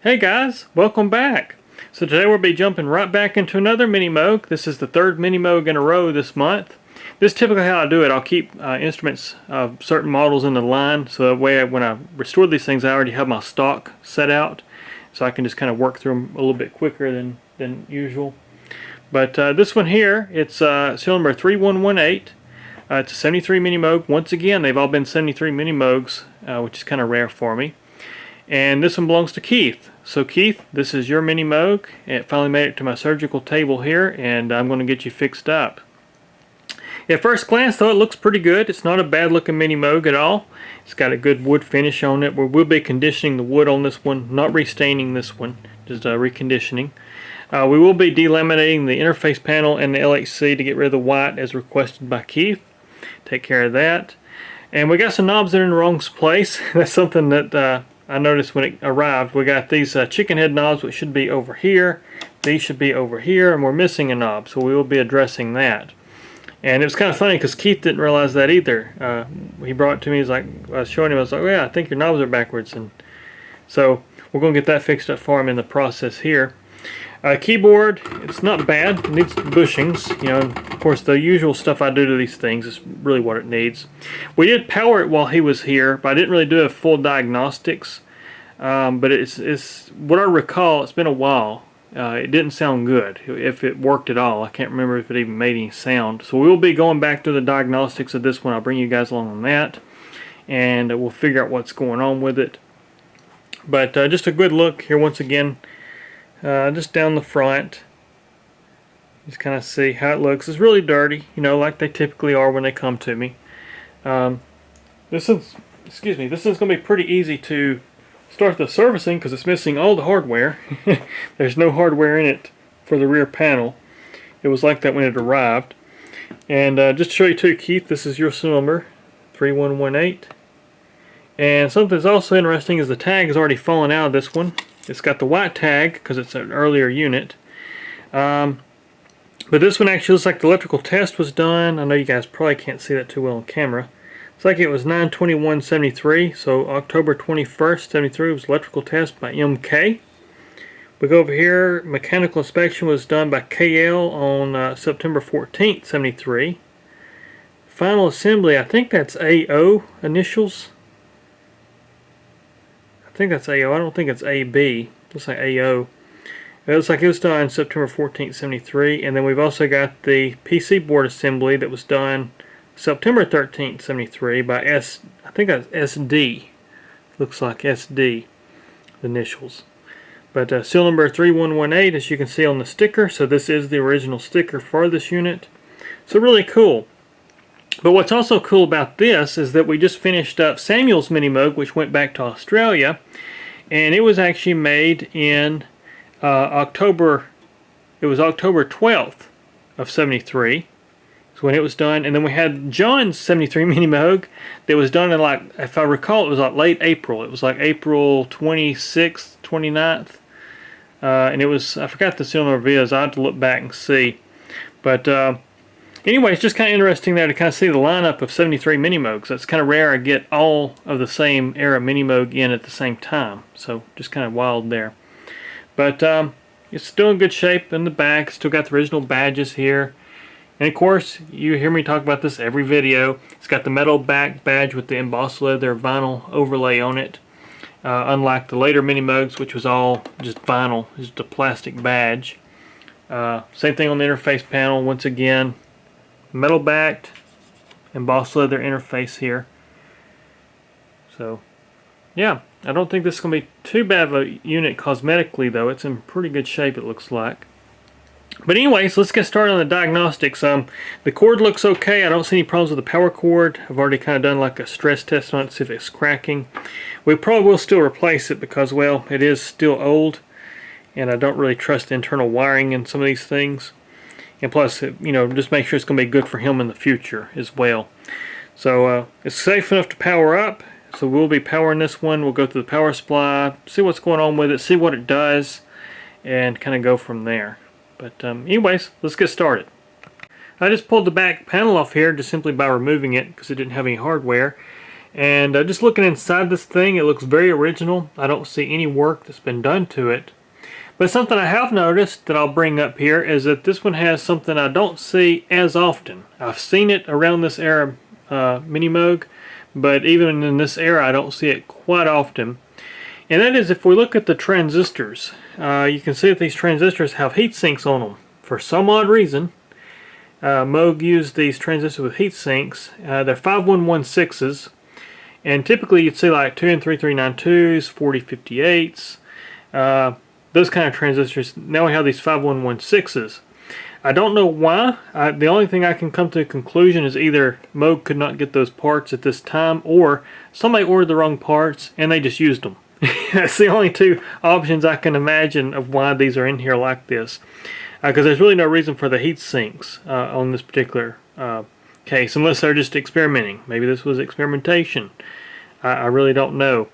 Hey guys, welcome back. So today we'll be jumping right back into another Minimoog. This is the third Minimoog in a row this month. This is typically how I do it. I'll keep instruments of certain models in the line, so that way when I restore these things I already have my stock set out, so I can just kind of work through them a little bit quicker than usual. But this one here, it's serial number 3118. It's a 73 Minimoog. Once again, they've all been 73 Minimoogs, which is kind of rare for me. And this one belongs to Keith. So Keith, this is your Minimoog. It finally made it to my surgical table here, and I'm going to get you fixed up. At first glance though, it looks pretty good. It's not a bad looking Minimoog at all. It's got a good wood finish on it. We will be conditioning the wood on this one, not restaining this one, just reconditioning. We will be delaminating the interface panel and the LHC to get rid of the white as requested by Keith. Take care of that. And we got some knobs that are in the wrong place. That's something that I noticed when it arrived. We got these chicken head knobs, which should be over here. These should be over here, and we're missing a knob, so we will be addressing that. And it was kind of funny because Keith didn't realize that either. He brought it to me. He's like, I was showing him. I was like, oh, yeah, I think your knobs are backwards, and so we're going to get that fixed up for him in the process here. Keyboard, it's not bad. It needs bushings. You know, of course, the usual stuff I do to these things is really what it needs. We did power it while he was here, but I didn't really do a full diagnostics. But it's what I recall. It's been a while. It didn't sound good, if it worked at all. I can't remember if it even made any sound. So we'll be going back to the diagnostics of this one. I'll bring you guys along on that, and we'll figure out what's going on with it. But just a good look here once again. Just down the front, just kind of see how it looks. It's really dirty, you know, like they typically are when they come to me. This is going to be pretty easy to start the servicing because it's missing all the hardware. There's no hardware in it for the rear panel. It was like that when it arrived. And just to show you too, Keith, this is your serial number 3118. And something that's also interesting is the tag has already fallen out of this one. It's got the white tag because it's an earlier unit. But this one actually looks like the electrical test was done. I know you guys probably can't see that too well on camera. It's like it was 9/21/73, so October 21st, 73 was electrical test by MK. We go over here, mechanical inspection was done by KL on September 14th, 73. Final assembly, I think that's AO initials. I think that's AO. I don't think it's AB. Looks like AO. It looks like it was done September 14th, 73. And then we've also got the PC board assembly that was done September 13th, 73 by I think that's SD. Looks like SD, the initials. But serial number 3118, as you can see on the sticker. So this is the original sticker for this unit. So really cool. But what's also cool about this is that we just finished up Samuel's Minimoog, which went back to Australia, and it was actually made in October. It was October 12th of 73 is when it was done. And then we had John's 73 Minimoog that was done in, like, if I recall, it was like late April. It was like April 26th, 29th, and it was, I forgot the serial number is. I have to look back and see, but anyway, it's just kind of interesting there to kind of see the lineup of 73 Minimoogs. It's kind of rare I get all of the same era Minimoog in at the same time. So just kind of wild there. But it's still in good shape in the back. Still got the original badges here. And of course, you hear me talk about this every video. It's got the metal back badge with the embossed leather vinyl overlay on it. Unlike the later Minimoogs, which was all just vinyl, just a plastic badge. Same thing on the interface panel. Once again, metal backed embossed leather interface here. So yeah, I don't think this is going to be too bad of a unit cosmetically though. It's in pretty good shape, it looks like. But anyways, let's get started on the diagnostics. The cord looks okay. I don't see any problems with the power cord. I've already kind of done like a stress test on it to see if it's cracking. We probably will still replace it because, well, it is still old and I don't really trust the internal wiring in some of these things. And plus, you know, just make sure it's going to be good for him in the future as well. So it's safe enough to power up. So we'll be powering this one. We'll go through the power supply, see what's going on with it, see what it does, and kind of go from there. But anyways, let's get started. I just pulled the back panel off here just simply by removing it because it didn't have any hardware. And just looking inside this thing, it looks very original. I don't see any work that's been done to it. But something I have noticed that I'll bring up here is that this one has something I don't see as often. I've seen it around this era Minimoog, but even in this era I don't see it quite often. And that is, if we look at the transistors, you can see that these transistors have heat sinks on them. For some odd reason, Moog used these transistors with heat sinks. They're 5116s, and typically you'd see like 2N3392s, 4058s, those kind of transistors. Now we have these 5116s. I don't know why. The only thing I can come to a conclusion is either Moog could not get those parts at this time, or somebody ordered the wrong parts and they just used them. That's the only two options I can imagine of why these are in here like this. Because there's really no reason for the heat sinks on this particular case, unless they're just experimenting. Maybe this was experimentation. I really don't know.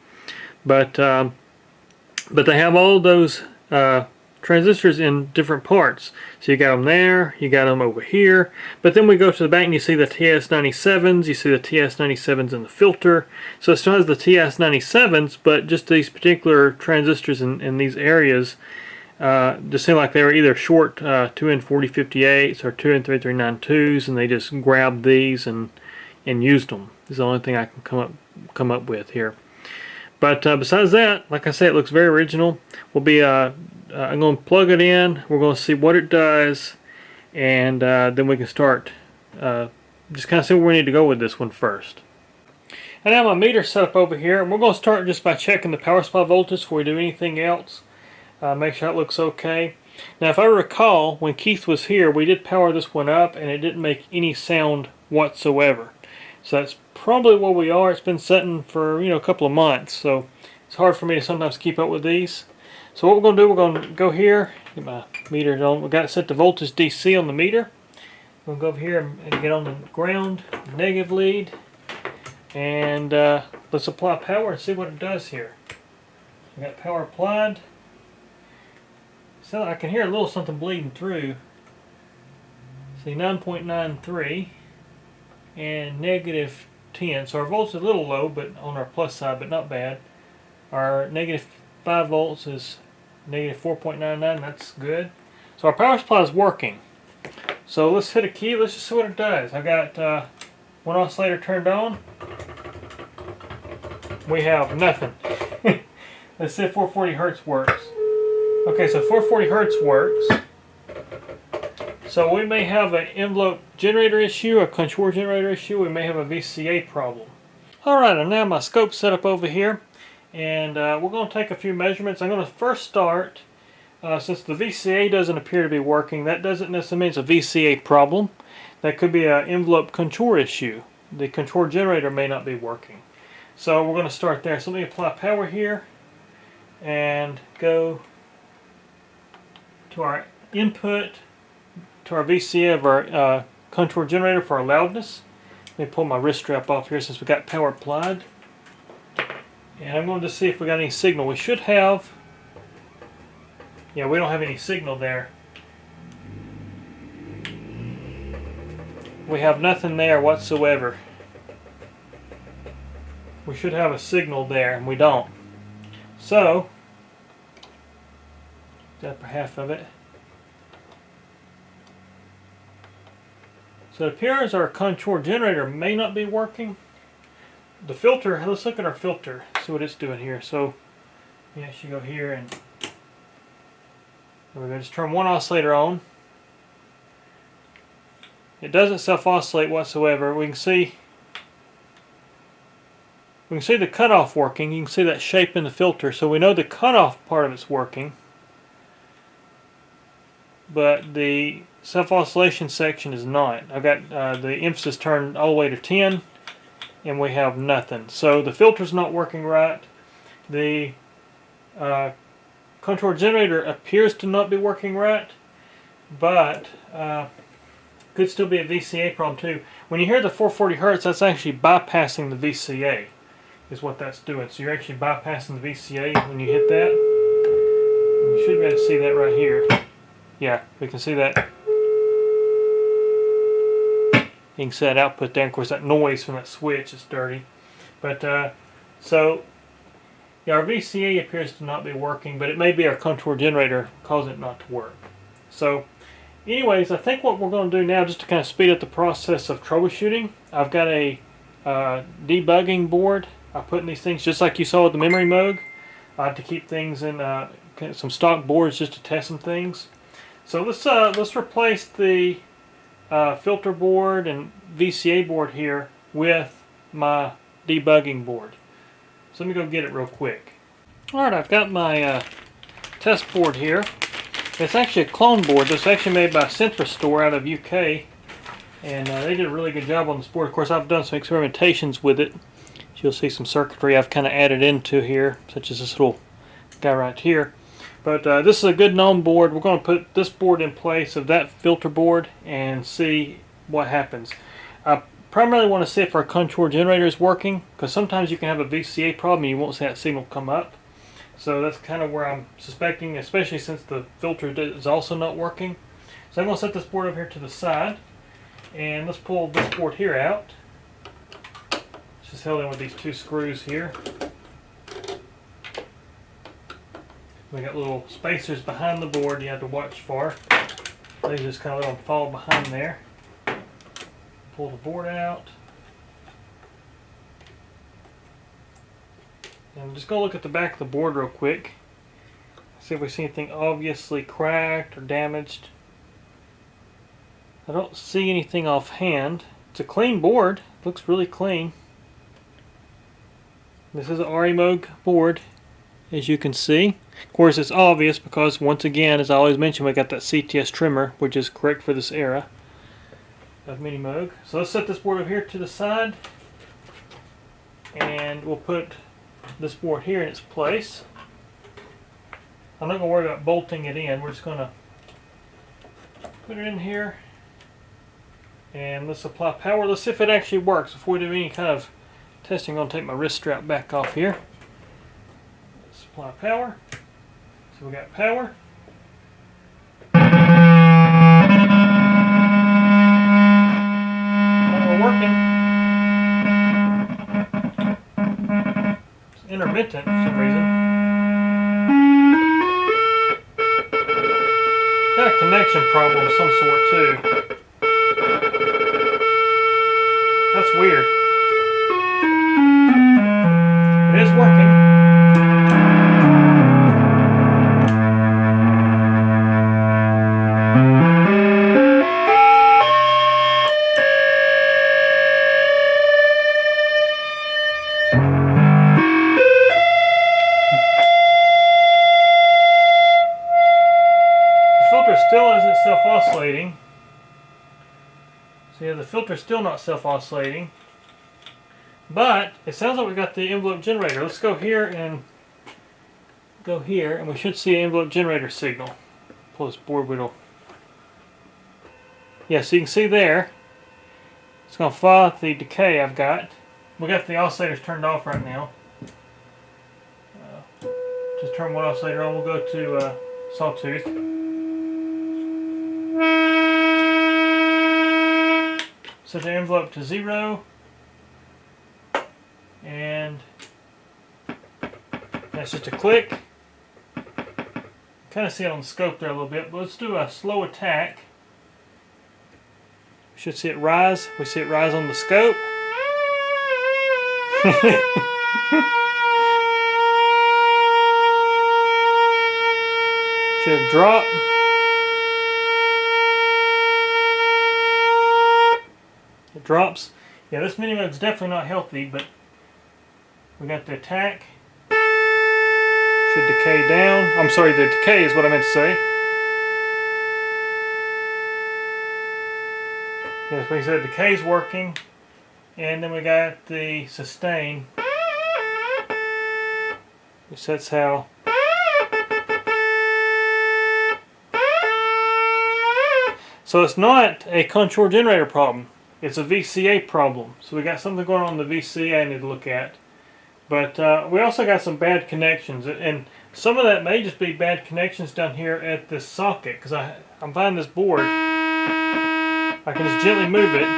But they have all those transistors in different parts. So you got them there, you got them over here. But then we go to the back and you see the TS97s, you see the TS97s in the filter. So it still has the TS97s, but just these particular transistors in these areas just seem like they were either short 2N4058s or 2N3392s, and they just grabbed these and used them. This is the only thing I can come up with here. But besides that, like I said, it looks very original. We'll be I'm going to plug it in. We're going to see what it does, and then we can start just kind of see where we need to go with this one first. I have my meter set up over here, and we're going to start just by checking the power supply voltage before we do anything else. Make sure it looks okay. Now, if I recall, when Keith was here, we did power this one up, and it didn't make any sound whatsoever. So that's probably where we are. It's been setting for a couple of months, so it's hard for me to sometimes keep up with these. So what we're going to do, we're going to go here, get my meter on. We've got it set to voltage DC on the meter. We're going to go over here and get on the ground, negative lead, and let's apply power and see what it does here. We got power applied. So I can hear a little something bleeding through. See, 9.93 and negative 10. So our volts is a little low, but on our plus side, but not bad. Our negative 5 volts is negative 4.99. That's good. So our power supply is working. So let's hit a key. Let's just see what it does. I got one oscillator turned on. We have nothing. Let's see if 440 Hertz works. Okay, so 440 Hertz works. So we may have an envelope generator issue, a contour generator issue. We may have a VCA problem. Alright, and now my scope set up over here. And we're going to take a few measurements. I'm going to first start, since the VCA doesn't appear to be working, that doesn't necessarily mean it's a VCA problem. That could be an envelope contour issue. The contour generator may not be working. So we're going to start there. So let me apply power here and go to our input, to our VCA of our contour generator for our loudness. Let me pull my wrist strap off here since we got power applied. And I'm going to see if we got any signal. We should have. Yeah, we don't have any signal there. We have nothing there whatsoever. We should have a signal there, and we don't. So, that for half of it. So it appears our contour generator may not be working. The filter, let's look at our filter, see what it's doing here. So, yeah, you go here and we're going to just turn one oscillator on. It doesn't self-oscillate whatsoever. We can see the cutoff working. You can see that shape in the filter, so we know the cutoff part of it's working. But the self-oscillation section is not. I've got the emphasis turned all the way to 10, and we have nothing. So the filter's not working right. The contour generator appears to not be working right, but could still be a VCA problem too. When you hear the 440 Hertz, that's actually bypassing the VCA, is what that's doing. So you're actually bypassing the VCA when you hit that. You should be able to see that right here. Yeah, we can see that. You can see that output there. Of course, that noise from that switch is dirty. But so yeah, our VCA appears to not be working, but it may be our contour generator causing it not to work. So anyways, I think what we're going to do now, just to kind of speed up the process of troubleshooting, I've got a debugging board. I put in these things just like you saw with the Minimoog to keep things in some stock boards just to test some things. So let's replace the filter board and VCA board here with my debugging board. So let me go get it real quick. Alright, I've got my test board here. It's actually a clone board. This is actually made by Centra Store out of UK. And they did a really good job on this board. Of course, I've done some experimentations with it. You'll see some circuitry I've kind of added into here, such as this little guy right here. But this is a good known board. We're going to put this board in place of that filter board and see what happens. I primarily want to see if our contour generator is working, because sometimes you can have a VCA problem and you won't see that signal come up. So that's kind of where I'm suspecting, especially since the filter is also not working. So I'm going to set this board over here to the side, and let's pull this board here out. It's just held in with these two screws here. We got little spacers behind the board you have to watch for. They just kind of let them fall behind there. Pull the board out. And I'm just going to look at the back of the board real quick. See if we see anything obviously cracked or damaged. I don't see anything offhand. It's a clean board. Looks really clean. This is an Moog board, as you can see. Of course, it's obvious because, once again, as I always mention, we got that CTS trimmer, which is correct for this era of Minimoog. So let's set this board over here to the side, and we'll put this board here in its place. I'm not going to worry about bolting it in. We're just going to put it in here, and let's apply power. Let's see if it actually works before we do any kind of testing. I'm going to take my wrist strap back off here. Let's apply power. So we got power. We're working. It's intermittent for some reason. Got a connection problem of some sort too. That's weird. It is working. Still isn't self-oscillating. So yeah, the filter's still not self-oscillating. But it sounds like we got the envelope generator. Let's go here, and we should see an envelope generator signal. Pull this board wheel. Yeah, so you can see there. It's going to follow the decay I've got. We got the oscillators turned off right now. Just turn one oscillator on. We'll go to sawtooth. Set the envelope to 0, and that's just a click. Kind of see it on the scope there a little bit, but let's do a slow attack. We should see it rise. We see it rise on the scope. Should drop. It drops. Yeah, this Minimoog is definitely not healthy, but we got the attack. Should decay down. I'm sorry, the decay is what I meant to say. Yes, we said decay's working. And then we got the sustain. Which that's how. So it's not a contour generator problem. It's a VCA problem. So we got something going on in the VCA I need to look at. But we also got some bad connections. And some of that may just be bad connections down here at this socket. Because I'm finding this board. I can just gently move it.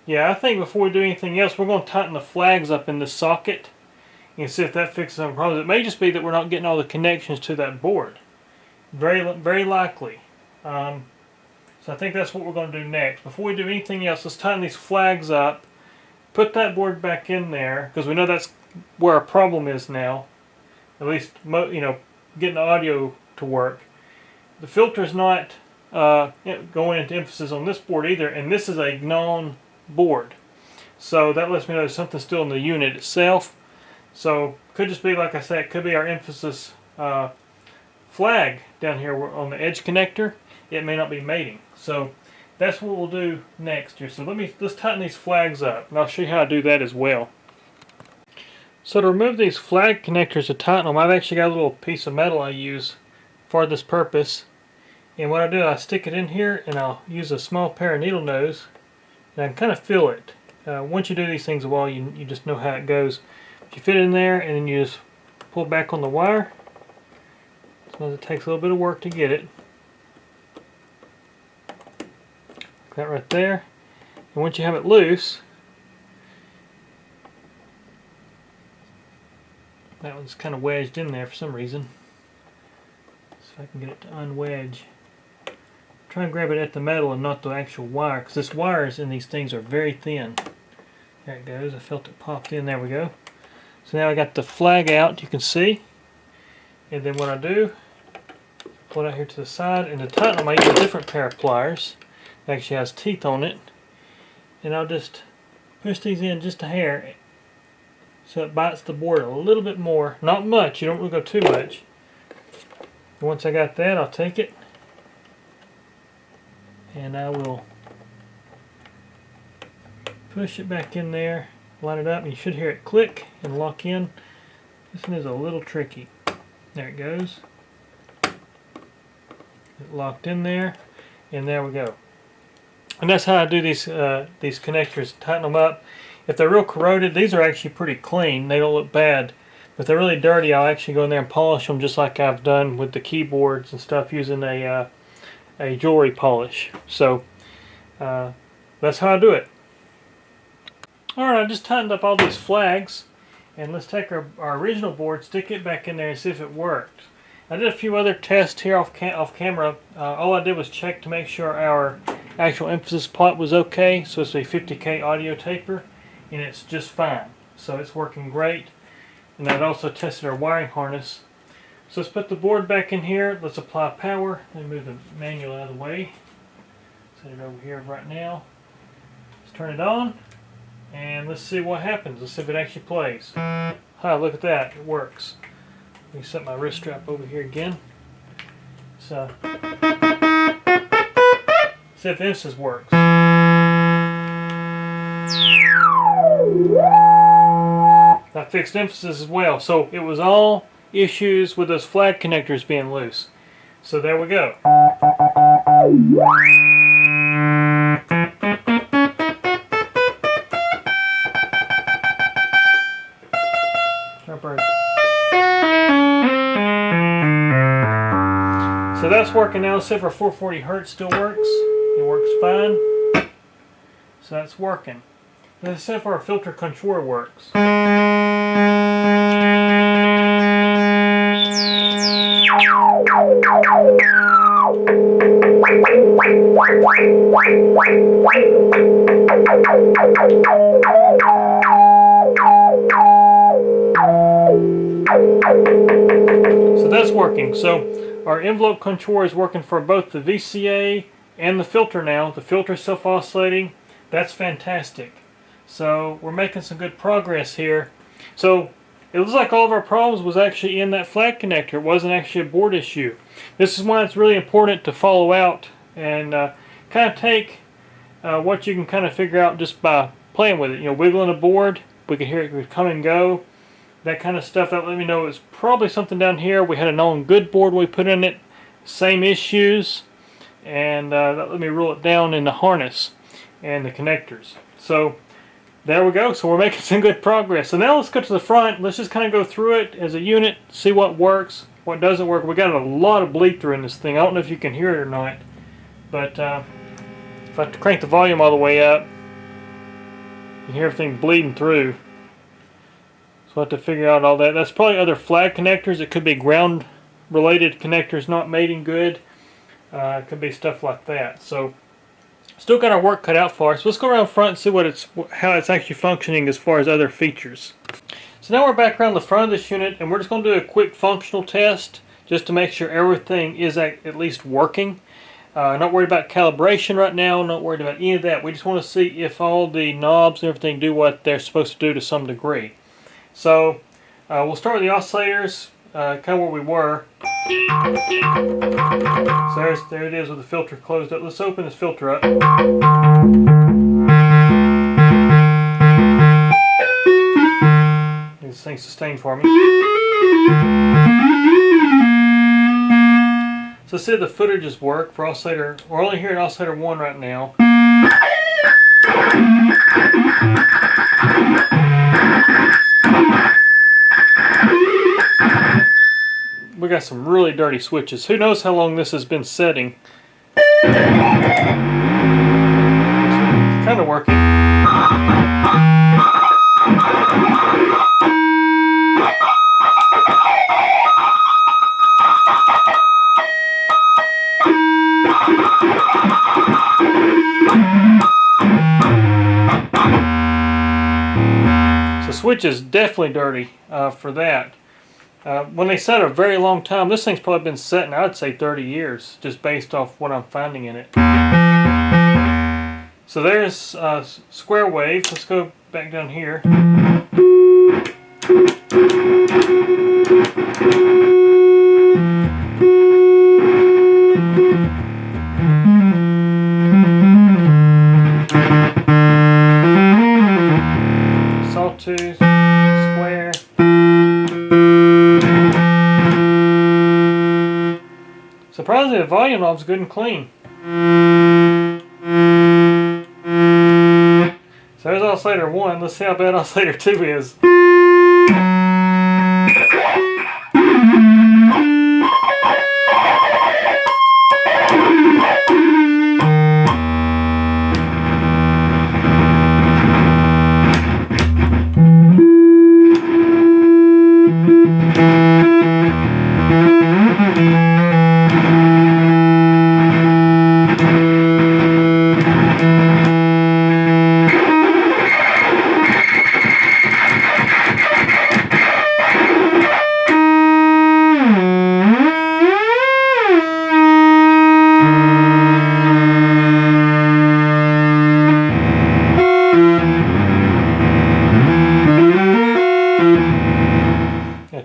Yeah, I think before we do anything else, we're going to tighten the flags up in this socket and see if that fixes some problems. It may just be that we're not getting all the connections to that board. Very likely. So I think that's what we're going to do next. Before we do anything else, let's tighten these flags up. Put that board back in there, because we know that's where our problem is now. At least, you know, getting the audio to work. The filter's not going into emphasis on this board either, and this is a known board. So that lets me know there's something still in the unit itself. So could just be, like I said, it could be our emphasis flag down here on the edge connector. It may not be mating. So that's what we'll do next here. So let's tighten these flags up, and I'll show you how to do that as well. So to remove these flag connectors to tighten them, I've actually got a little piece of metal I use for this purpose. And what I do, I stick it in here, and I'll use a small pair of needle nose, and I can kind of feel it. Once you do these things a while, you just know how it goes. But you fit it in there, and then you just pull back on the wire. Sometimes it takes a little bit of work to get it. That right there. And once you have it loose, that one's kind of wedged in there for some reason. So I can get it to unwedge. Try and grab it at the metal and not the actual wire, because this wires in these things are very thin. There it goes. I felt it popped in. There we go. So now I got the flag out, you can see. And then what I do, pull it out here to the side, and to tighten them I use a different pair of pliers. It actually has teeth on it. And I'll just push these in just a hair so it bites the board a little bit more. Not much, you don't want to go too much. And once I got that, I'll take it and I will push it back in there, line it up, and you should hear it click and lock in. This one is a little tricky. There it goes. It locked in there, and there we go. And that's how I do these connectors, tighten them up. If they're real corroded, these are actually pretty clean. They don't look bad. But if they're really dirty, I'll actually go in there and polish them just like I've done with the keyboards and stuff using a jewelry polish. So that's how I do it. Alright, I just tightened up all these flags, and let's take our original board, stick it back in there and see if it worked. I did a few other tests here off camera. All I did was check to make sure our actual emphasis plot was okay. So it's a 50K audio taper, and it's just fine. So it's working great. And I've also tested our wiring harness. So let's put the board back in here. Let's apply power. Let me move the manual out of the way. Set it over here right now. Let's turn it on, and let's see what happens. Let's see if it actually plays. Hi, look at that. It works. Let me set my wrist strap over here again. So, see if this works. That fixed emphasis as well. So it was all issues with those flag connectors being loose. So there we go. So that's working now. Let's see if our 440 Hertz still works. It works fine. So that's working. Let's see if our filter controller works. So that's working. So our envelope controller is working for both the VCA and the filter now. The filter is self-oscillating. That's fantastic. So we're making some good progress here. So it looks like all of our problems was actually in that flag connector. It wasn't actually a board issue. This is why it's really important to follow out and kind of take what you can kind of figure out just by playing with it. You know, wiggling a board, we can hear it come and go. That kind of stuff, that let me know it's probably something down here. We had a known good board we put in it, same issues, and that let me rule it down in the harness and the connectors. So there we go. So we're making some good progress. So now let's go to the front. Let's just kind of go through it as a unit, see what works, what doesn't work. We got a lot of bleed through in this thing. I don't know if you can hear it or not, but if I crank the volume all the way up, You hear everything bleeding through. So we'll have to figure out all that. That's probably other flag connectors. It could be ground related connectors not mating good. It could be stuff like that. So still got our work cut out for us. Let's go around front and see how it's actually functioning as far as other features. So now we're back around the front of this unit, and we're just going to do a quick functional test just to make sure everything is at least working. Not worried about calibration right now, not worried about any of that. We just want to see if all the knobs and everything do what they're supposed to do to some degree. So we'll start with the oscillators, kind of where we were. So there it is with the filter closed up. Let's open this filter up. This thing sustained for me. So let's see if the footages work for oscillator. We're only hearing oscillator 1 right now. We got some really dirty switches. Who knows how long this has been setting? It's kind of working. So switch is definitely dirty for that. When they set a very long time, this thing's probably been setting, I'd say 30 years, just based off what I'm finding in it. So there's square wave. Let's go back down here. Sawtooth, square. Surprisingly, the volume knob's good and clean. So there's oscillator 1. Let's see how bad oscillator 2 is.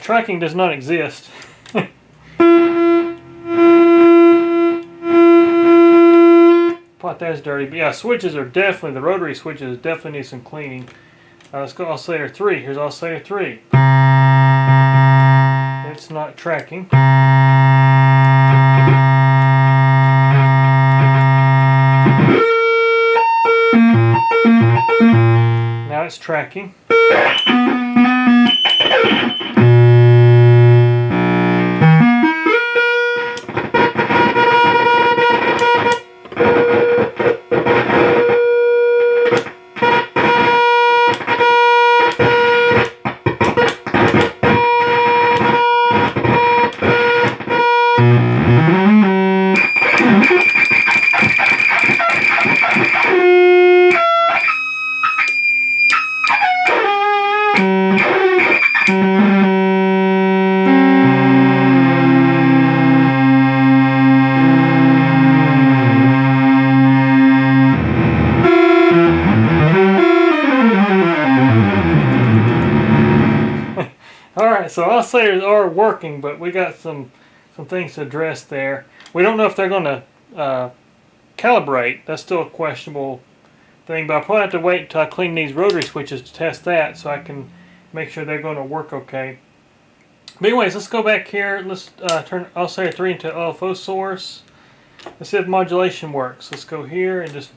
Tracking does not exist. Pot that's dirty. But yeah, switches are definitely, the rotary switches definitely need some cleaning. Let's go oscillator 3. Here's oscillator 3. It's not tracking. Now it's tracking. Alright, so oscillators are working, but we got some things to address there. We don't know if they're going to calibrate. That's still a questionable thing, but I'll probably have to wait until I clean these rotary switches to test that so I can make sure they're going to work okay. But anyways, let's go back here. Let's turn oscillator 3 into LFO source. Let's see if modulation works. Let's go here and just...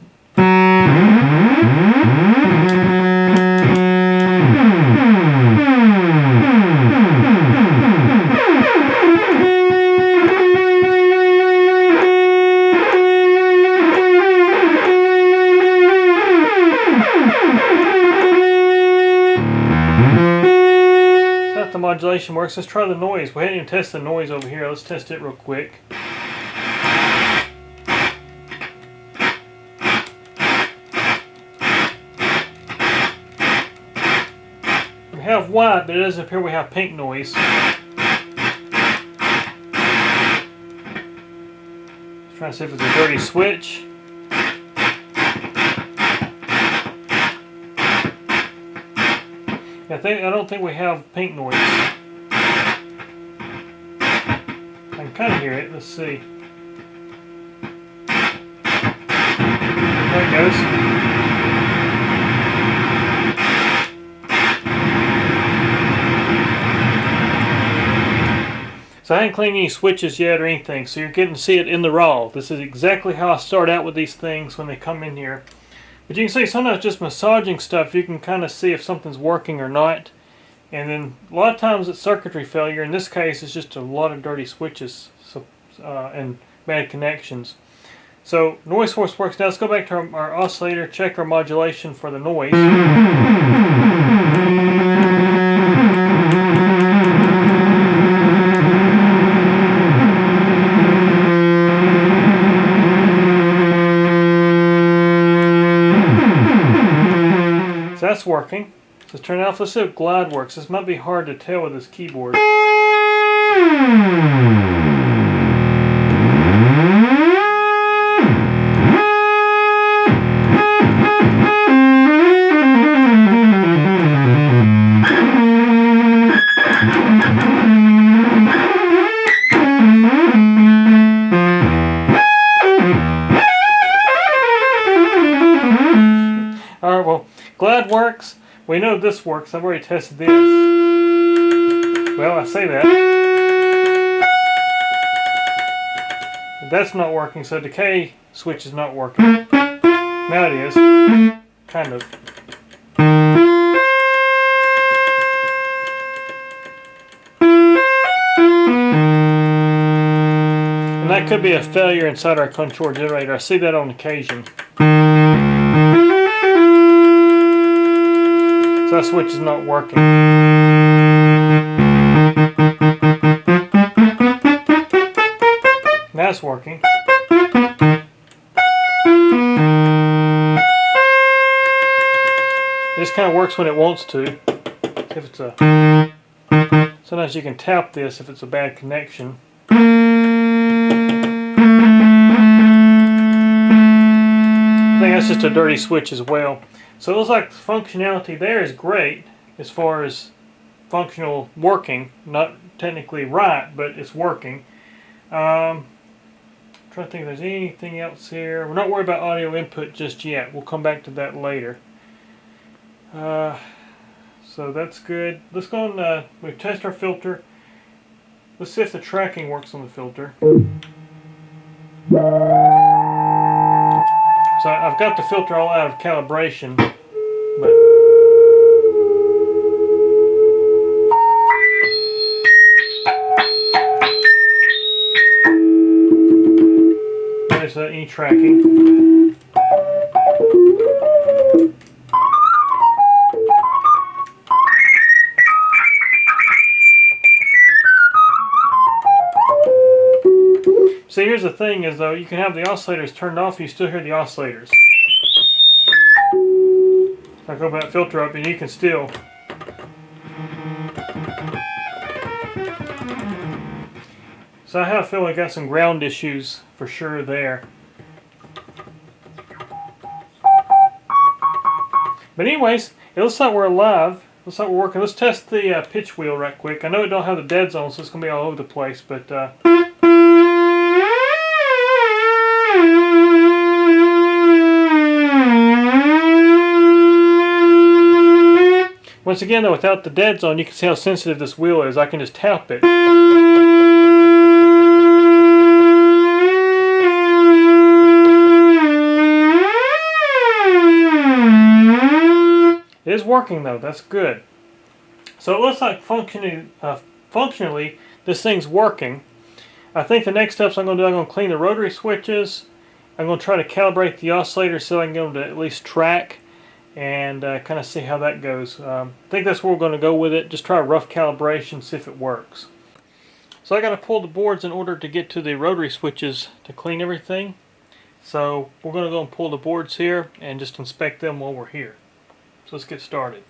the modulation works. Let's try the noise. We hadn't even tested the noise over here. Let's test it real quick. We have white, but it doesn't appear we have pink noise. Trying to see if it's a dirty switch. I don't think we have pink noise. I can kind of hear it. Let's see. There it goes. So I haven't cleaned any switches yet or anything, so you're getting to see it in the raw. This is exactly how I start out with these things when they come in here. But you can see sometimes just massaging stuff, you can kind of see if something's working or not. And then a lot of times it's circuitry failure. In this case, it's just a lot of dirty switches and bad connections. So noise source works. Now let's go back to our oscillator, check our modulation for the noise. That's working. Let's turn it off. Let's see if glide works. This might be hard to tell with this keyboard. Alright, well, glide works. We know this works. I've already tested this. Well, I say that. That's not working, so decay switch is not working. Now it is. Kind of. And that could be a failure inside our control generator. I see that on occasion. So that switch is not working. Now it's working. It just kind of works when it wants to. If it's a, sometimes you can tap this if it's a bad connection. I think that's just a dirty switch as well. So it looks like the functionality there is great as far as functional working. Not technically right, but it's working. I'm trying to think if there's anything else here. We're not worried about audio input just yet. We'll come back to that later. So that's good. Let's go and we test our filter. Let's see if the tracking works on the filter. So I've got the filter all out of calibration, but there's any tracking. See, here's the thing is though, you can have the oscillators turned off, you still hear the oscillators. I go back filter up and you can still. So I have a feeling I got some ground issues for sure there. But anyways, it looks like we're live. It looks like we're working. Let's test the pitch wheel right quick. I know it don't have the deads on, so it's going to be all over the place, but once again, though, without the deads on, you can see how sensitive this wheel is. I can just tap it. It is working, though. That's good. So it looks like functionally, this thing's working. I think the next steps I'm going to do, I'm going to clean the rotary switches. I'm going to try to calibrate the oscillator so I can get them to at least track. and kind of see how that goes. I think that's where we're going to go with it. Just try a rough calibration, see if it works. So I got to pull the boards in order to get to the rotary switches to clean everything. So we're going to go and pull the boards here and just inspect them while we're here. So let's get started.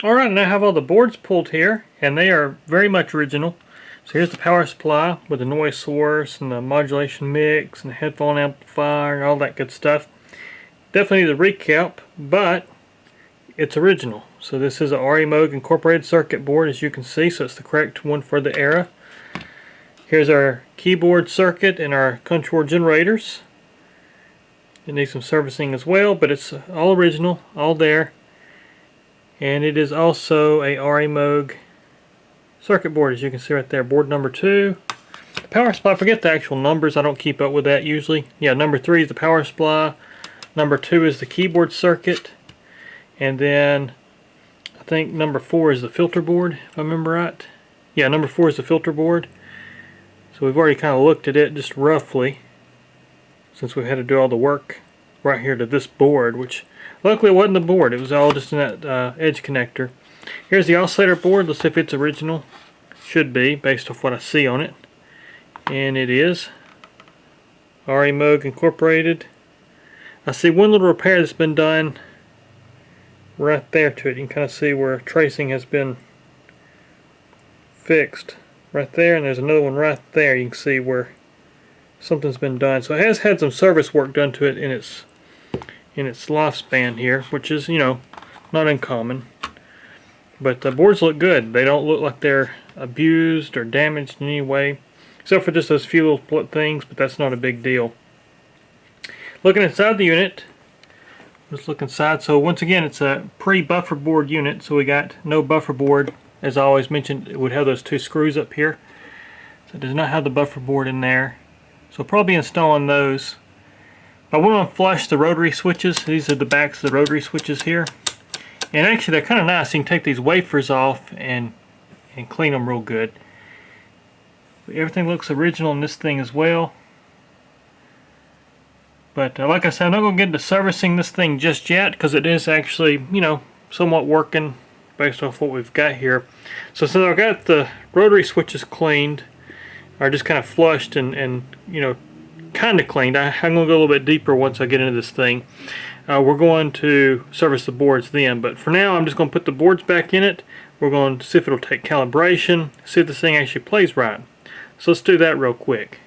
Alright, now I have all the boards pulled here, and they are very much original. So here's the power supply with the noise source and the modulation mix and the headphone amplifier and all that good stuff. Definitely the recalc, but it's original. So this is a Moog incorporated circuit board, as you can see, so it's the correct one for the era. Here's our keyboard circuit and our control generators. It needs some servicing as well, but it's all original, all there. And it is also a Moog circuit board, as you can see right there, board number 2. The power supply, forget the actual numbers, I don't keep up with that usually. Yeah, number 3 is the power supply, number 2 is the keyboard circuit, and then I think number 4 is the filter board, if I remember right. Yeah, number 4 is the filter board. So we've already kind of looked at it just roughly, since we had to do all the work right here to this board, which luckily it wasn't the board, it was all just in that edge connector. Here's the oscillator board. Let's see if it's original. Should be, based off what I see on it. And it is. Moog incorporated. I see one little repair that's been done right there to it. You can kind of see where tracing has been fixed. Right there, and there's another one right there. You can see where something's been done. So it has had some service work done to it in its lifespan here, which is, you know, not uncommon. But the boards look good. They don't look like they're abused or damaged in any way, except for just those few little things, but that's not a big deal. Looking inside the unit, let's look inside. So once again, it's a pre-buffer board unit, so we got no buffer board. As I always mentioned, it would have those 2 screws up here. So it does not have the buffer board in there. So probably installing those. I want to flush the rotary switches. These are the backs of the rotary switches here. And actually they're kind of nice. You can take these wafers off and clean them real good. Everything looks original in this thing as well. But like I said, I'm not going to get into servicing this thing just yet, because it is actually, you know, somewhat working based off what we've got here. So since I've got the rotary switches cleaned, or just kind of flushed and you know, kind of cleaned. I'm going to go a little bit deeper once I get into this thing. We're going to service the boards then, but for now I'm just going to put the boards back in it. We're going to see if it'll take calibration, see if this thing actually plays right. So let's do that real quick.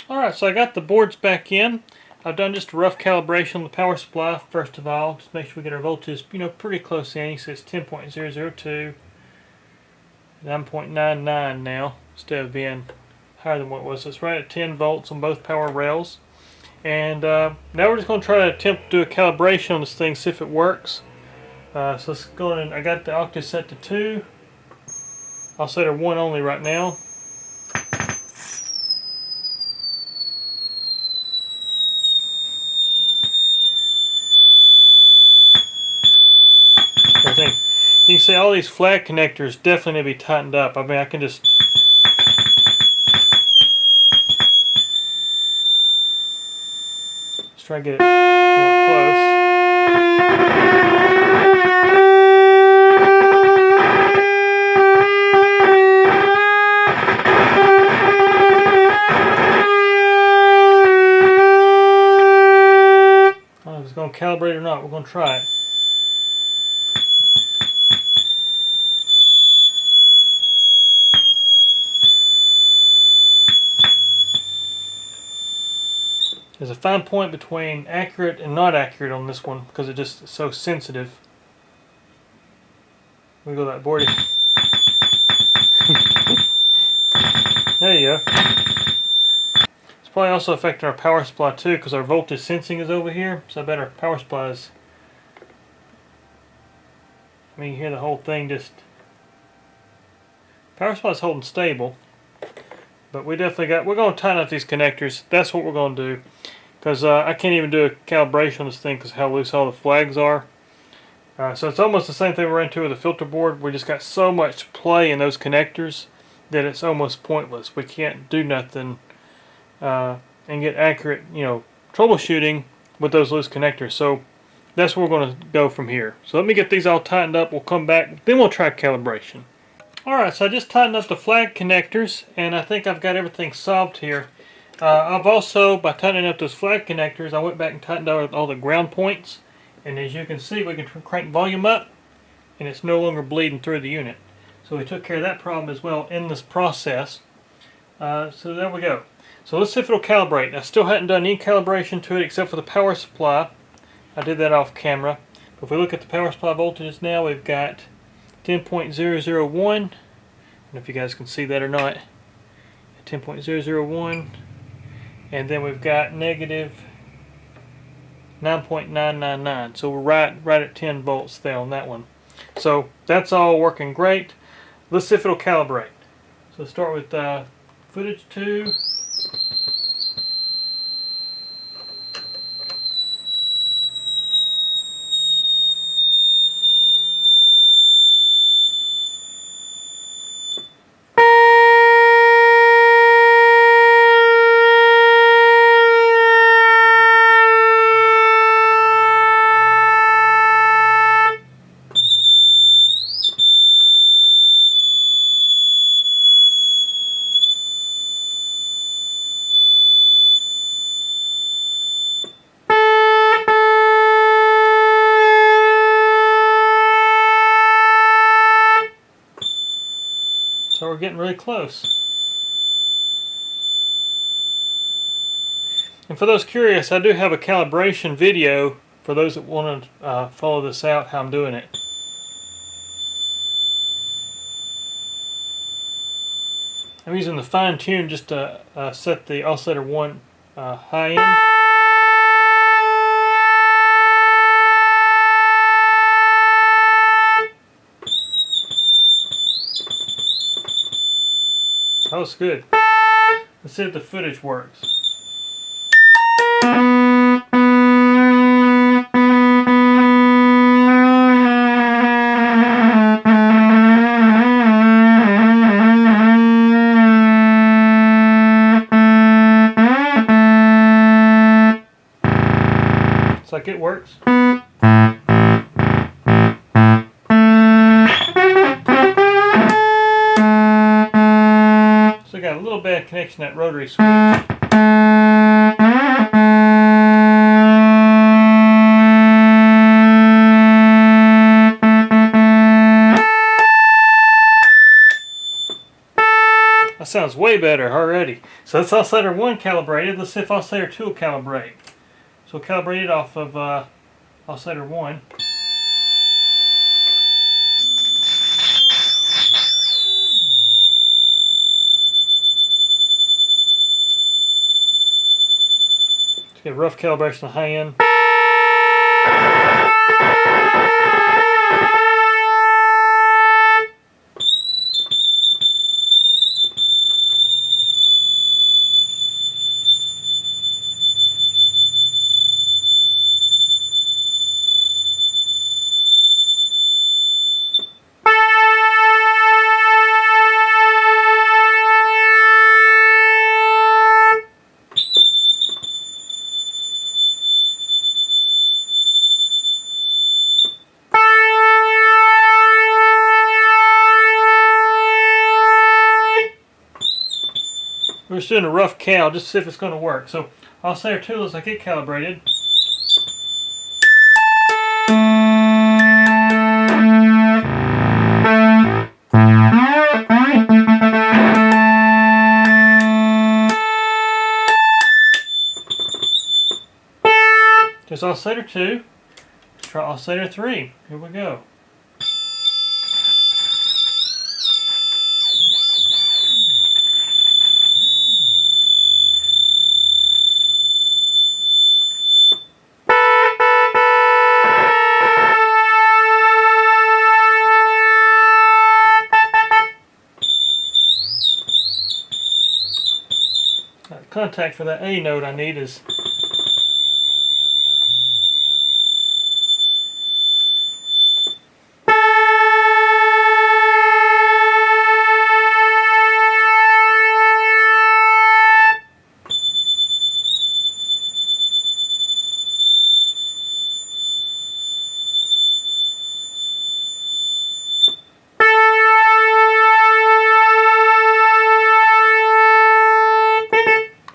Alright, so I got the boards back in. I've done just a rough calibration on the power supply first of all, just make sure we get our voltage, you know, pretty close in. You see it's 10.002, 9.99 now, instead of being higher than what it was. So it's right at 10 volts on both power rails. And now we're just going to try to attempt to do a calibration on this thing, see if it works. So let's go in. I got the octave set to 2. I'll set her 1 only right now. Everything. You can see all these flag connectors definitely need to be tightened up. I mean, I can just... Let's try to get it more close. I don't know if it's going to calibrate or not. We're going to try it. There's a fine point between accurate and not accurate on this one because it just is so sensitive. We go that board. There you go. It's probably also affecting our power supply too because our voltage sensing is over here. So I bet our power supply is... I mean, you hear the whole thing just... Power supply's holding stable. But we definitely got... We're going to tighten up these connectors. That's what we're going to do. Because I can't even do a calibration on this thing because how loose all the flags are. So it's almost the same thing we're into with the filter board. We just got so much play in those connectors that it's almost pointless. We can't do nothing and get accurate, troubleshooting with those loose connectors. So that's where we're going to go from here. So let me get these all tightened up. We'll come back. Then we'll try calibration. Alright, so I just tightened up the flag connectors, and I think I've got everything solved here. I've also, by tightening up those flag connectors, I went back and tightened out all the ground points. And as you can see, we can crank volume up, and it's no longer bleeding through the unit. So we took care of that problem as well in this process. So there we go. So let's see if it'll calibrate. I still hadn't done any calibration to it except for the power supply. I did that off camera. But if we look at the power supply voltages now, we've got 10.001. I don't know if you guys can see that or not. 10.001. And then we've got negative 9.999. So we're right at 10 volts there on that one. So that's all working great. Let's see if it'll calibrate. So let's start with footage 2. So we're getting really close. And for those curious, I do have a calibration video for those that want to follow this out, how I'm doing it. I'm using the fine tune just to set the oscillator 1 high end. That was good. Let's see if the footage works. Looks like it works. So I got a little bad connection to that rotary switch. That sounds way better already. So that's oscillator 1 calibrated. Let's see if oscillator 2 will calibrate. So we'll calibrate it off of oscillator 1. Get a rough calibration on the high end. We're just doing a rough cal just to see if it's going to work. So oscillator 2 looks like it calibrated. There's oscillator 2. Let's try oscillator 3. Here we go. contact for that A node I need is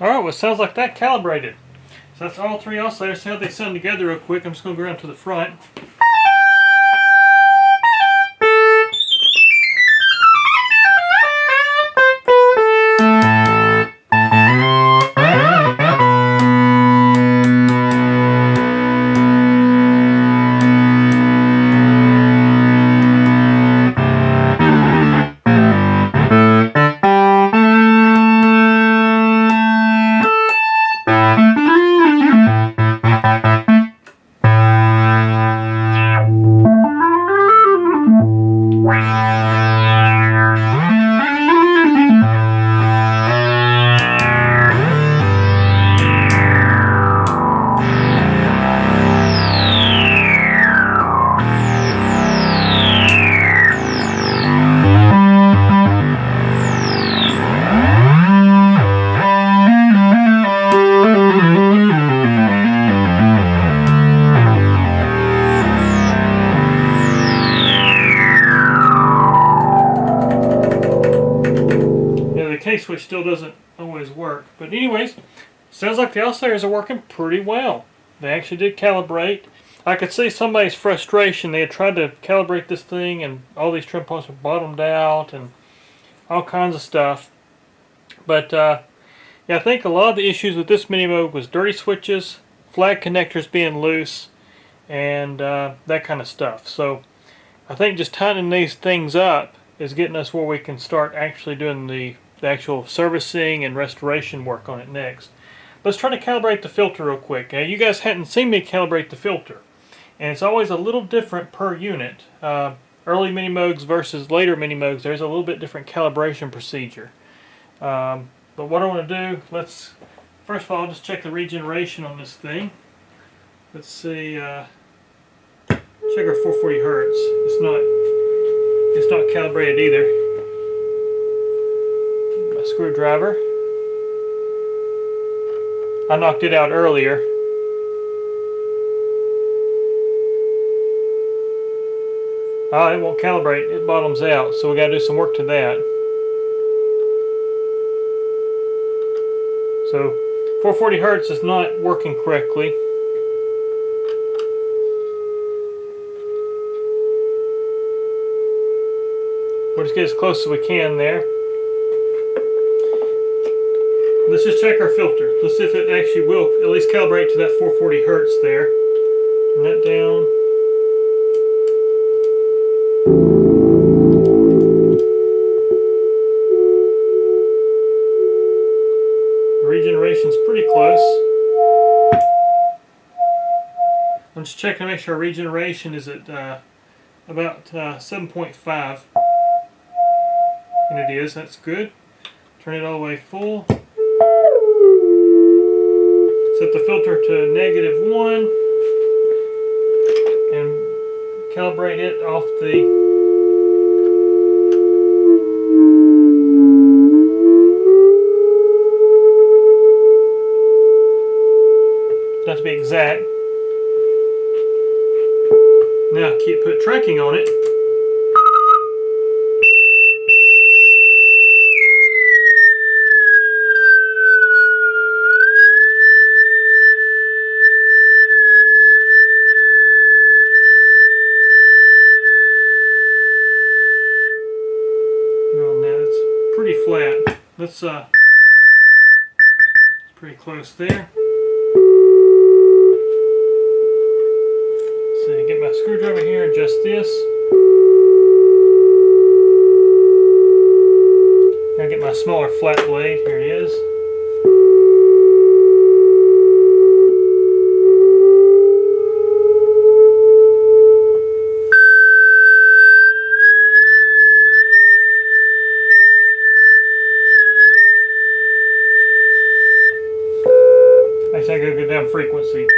Alright, well it sounds like that calibrated. So that's all three oscillators. See how they sound together real quick. I'm just going to go around to the front. Switch still doesn't always work, but anyways, sounds like the oscillators are working pretty well. They actually did calibrate. I could see somebody's frustration. They had tried to calibrate this thing and all these trim points were bottomed out and all kinds of stuff, but yeah, I think a lot of the issues with this Minimoog was dirty switches, flag connectors being loose, and that kind of stuff. So I think just tightening these things up is getting us where we can start actually doing the actual servicing and restoration work on it next. Let's try to calibrate the filter real quick. You guys hadn't seen me calibrate the filter, and it's always a little different per unit. Early Minimoogs versus later Minimoogs, there's a little bit different calibration procedure. But what I want to do, let's first of all just check the regeneration on this thing. Let's see, check our 440 hertz. It's not calibrated either. Screwdriver. I knocked it out earlier. Oh, it won't calibrate. It bottoms out, so we got to do some work to that. So 440 hertz is not working correctly. We'll just get as close as we can there. Let's just check our filter. Let's see if it actually will at least calibrate to that 440 hertz there. Turn that down. Regeneration's pretty close. I'm just checking to make sure our regeneration is at about 7.5. And it is, that's good. Turn it all the way full. Set the filter to -1 and calibrate it off the not to be exact. Now put tracking on it. Flat. Let's pretty close there. So get my screwdriver here, adjust this. Gotta get my smaller flat blade. Here it is. Makes that go down frequency.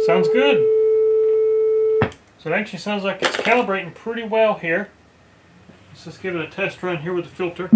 Sounds good. So it actually sounds like it's calibrating pretty well here. Let's just give it a test run here with the filter.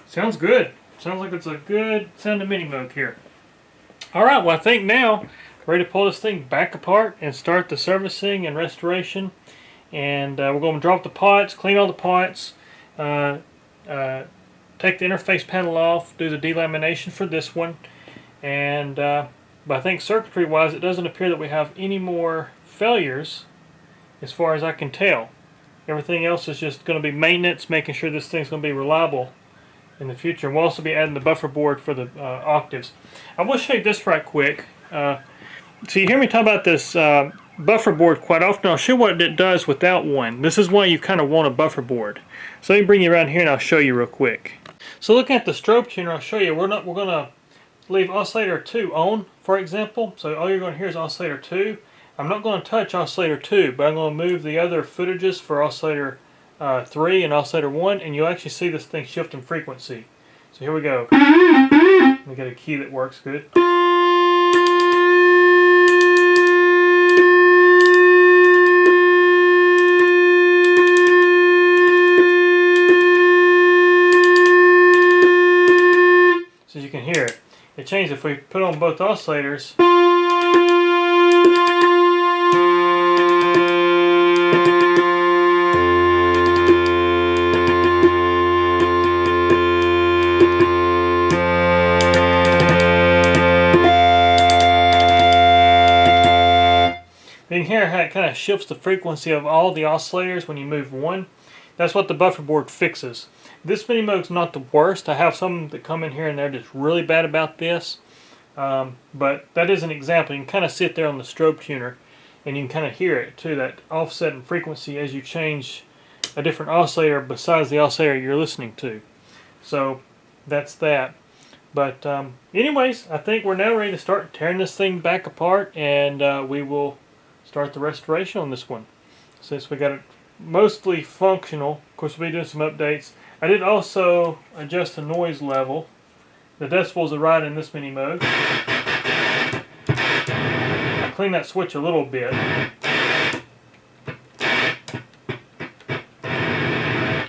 Sounds good. Sounds like it's a good sounding Minimoog here. Alright, well I think now we're ready to pull this thing back apart and start the servicing and restoration. And we're going to drop the pots, clean all the pots, take the interface panel off, do the delamination for this one. And but I think circuitry wise it doesn't appear that we have any more failures as far as I can tell. Everything else is just going to be maintenance, making sure this thing's going to be reliable in the future. We'll also be adding the buffer board for the octaves. I will show you this right quick. So you hear me talk about this buffer board quite often. I'll show you what it does without one. This is why you kind of want a buffer board. So let me bring you around here and I'll show you real quick. So looking at the strobe tuner, I'll show you. We're going to leave oscillator 2 on, for example. So all you're going to hear is oscillator 2. I'm not going to touch oscillator 2, but I'm going to move the other footages for oscillator 3 and oscillator 1, and you'll actually see this thing shift in frequency. So here we go. Let me get a key that works good. So you can hear it. It changed if we put on both oscillators. You can hear how it kind of shifts the frequency of all the oscillators when you move one. That's what the buffer board fixes. This Minimoog's not the worst. I have some that come in here and they're just really bad about this. But that is an example. You can kind of sit there on the strobe tuner and you can kind of hear it too, that offset in frequency as you change a different oscillator besides the oscillator you're listening to. So that's that. But anyways, I think we're now ready to start tearing this thing back apart, and we will start the restoration on this one. Since we got it mostly functional, of course we'll be doing some updates. I did also adjust the noise level. The decibels are right in this Minimoog. I cleaned that switch a little bit.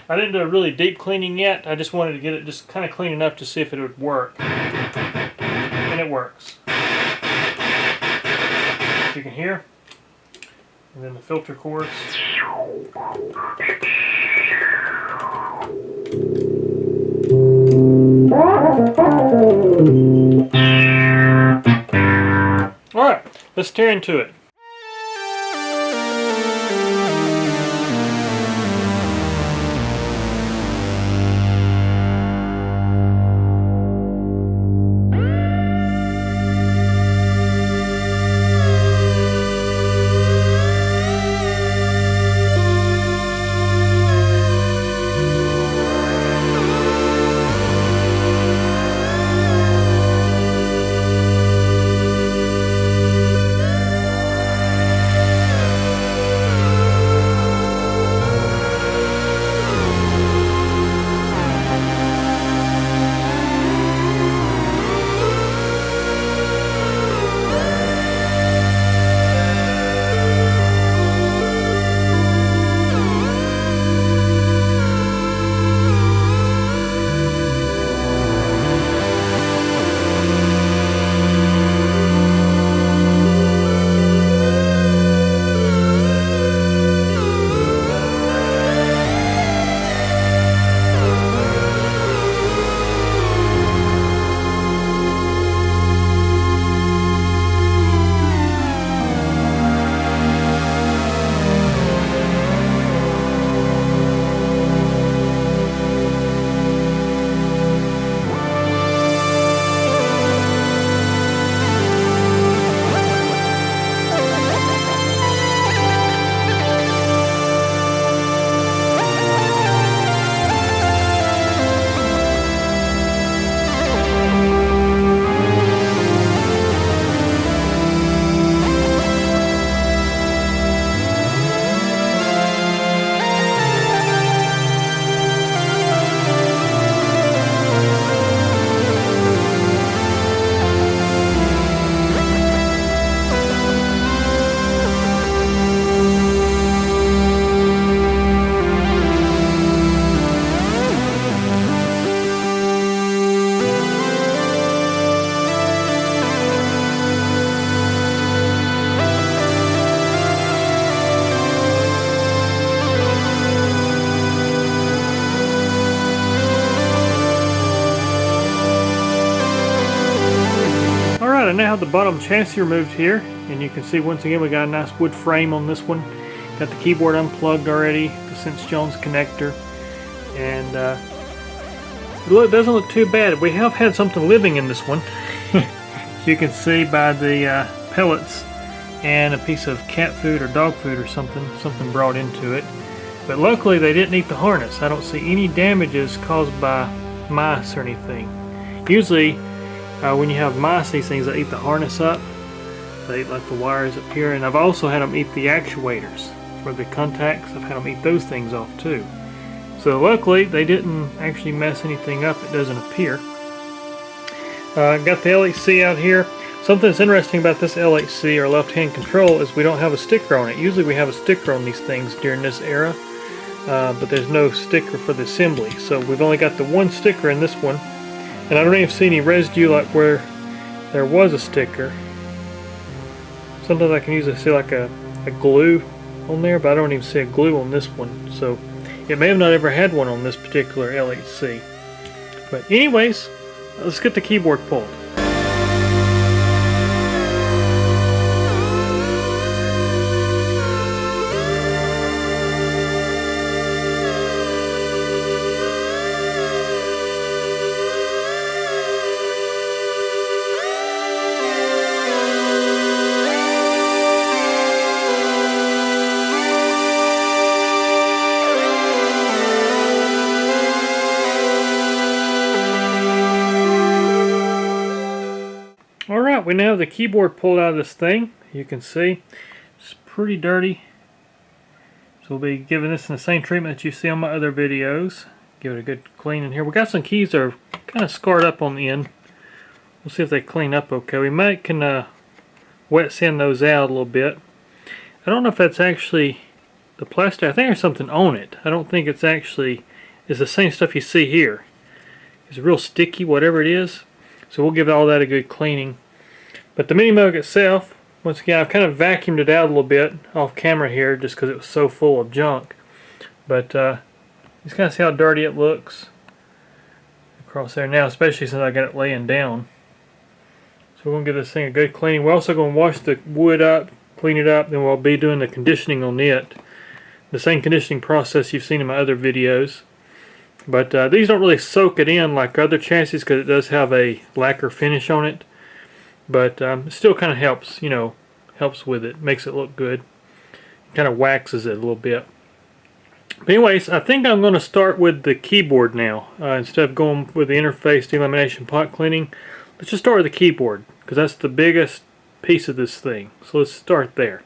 I didn't do a really deep cleaning yet. I just wanted to get it just kind of clean enough to see if it would work. And it works. As you can hear. And then the filter chords. Alright, let's tear into it. I now have the bottom chassis removed here, and you can see once again we got a nice wood frame on this one. Got the keyboard unplugged already, the St. John's connector, and it doesn't look too bad. We have had something living in this one, as you can see by the pellets and a piece of cat food or dog food or something brought into it. But luckily they didn't eat the harness. I don't see any damages caused by mice or anything. Usually when you have mice, these things, they eat the harness up. They eat like the wires up here, and I've also had them eat the actuators for the contacts. I've had them eat those things off too. So luckily they didn't actually mess anything up, it doesn't appear. Got the LHC out here. Something that's interesting about this LHC, or left hand control, is we don't have a sticker on it. Usually we have a sticker on these things during this era, but there's no sticker for the assembly. So we've only got the one sticker in this one, and I don't even see any residue like where there was a sticker. Sometimes I can usually see like a glue on there, but I don't even see a glue on this one. So it may have not ever had one on this particular LHC. But anyways, let's get the keyboard pulled. Alright, we now have the keyboard pulled out of this thing. You can see it's pretty dirty. So we'll be giving this in the same treatment that you see on my other videos. Give it a good clean in here. We got some keys that are kind of scarred up on the end. We'll see if they clean up okay. We might can wet sand those out a little bit. I don't know if that's actually the plastic. I think there's something on it. I don't think it's actually, it's the same stuff you see here. It's real sticky, whatever it is. So we'll give all that a good cleaning. But the Minimoog itself, once again, I've kind of vacuumed it out a little bit off camera here just because it was so full of junk. But just kind of see how dirty it looks across there now, especially since I got it laying down. So we're going to give this thing a good cleaning. We're also going to wash the wood up, clean it up, then we'll be doing the conditioning on it. The same conditioning process you've seen in my other videos. But these don't really soak it in like other chassis because it does have a lacquer finish on it. But it still kind of helps, you know, helps with it, makes it look good. Kind of waxes it a little bit. But anyways, I think I'm going to start with the keyboard now. Instead of going with the interface delamination pot cleaning, let's just start with the keyboard because that's the biggest piece of this thing. So let's start there.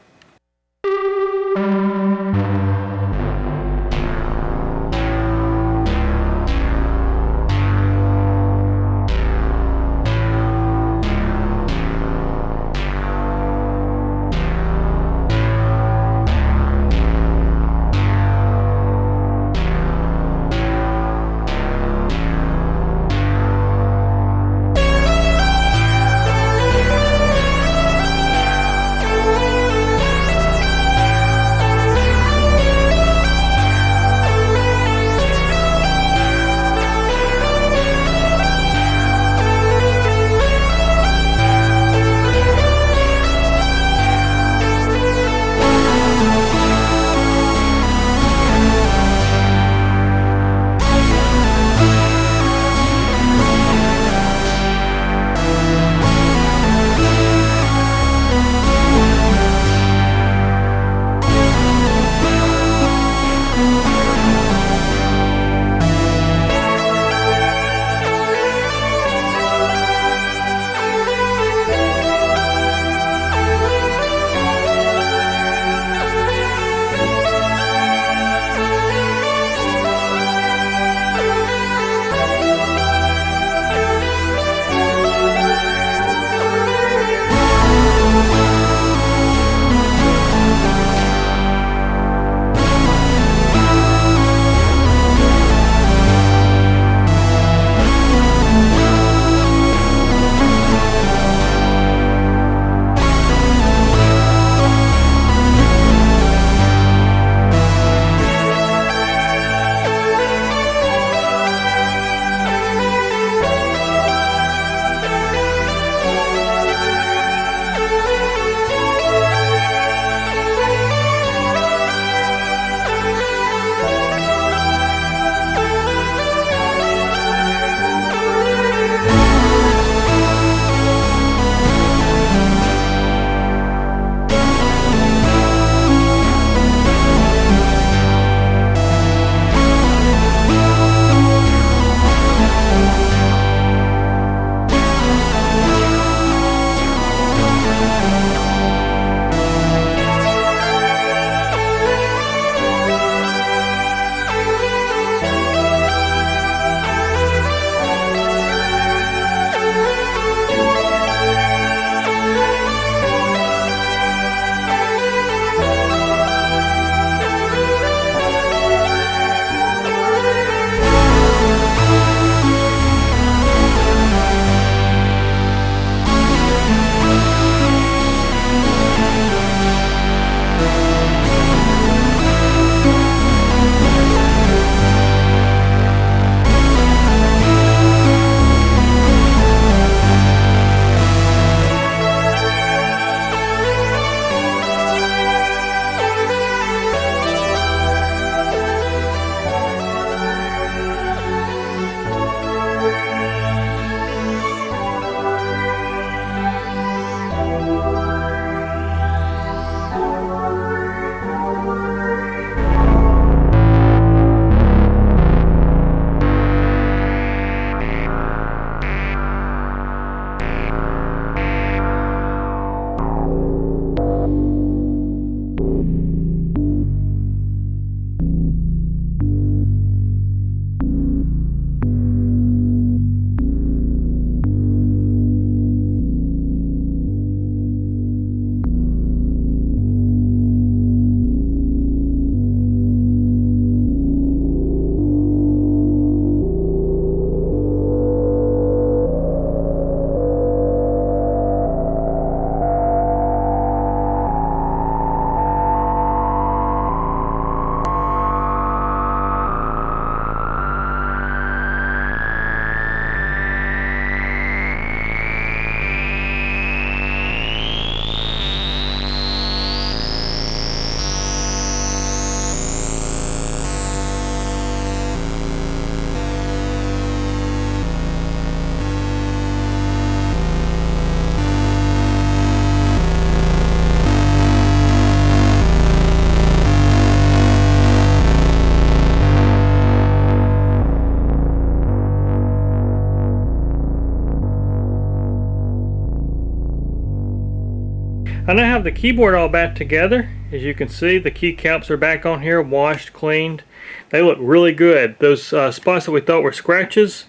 I now have the keyboard all back together. As you can see, the keycaps are back on here, washed, cleaned. They look really good. Those spots that we thought were scratches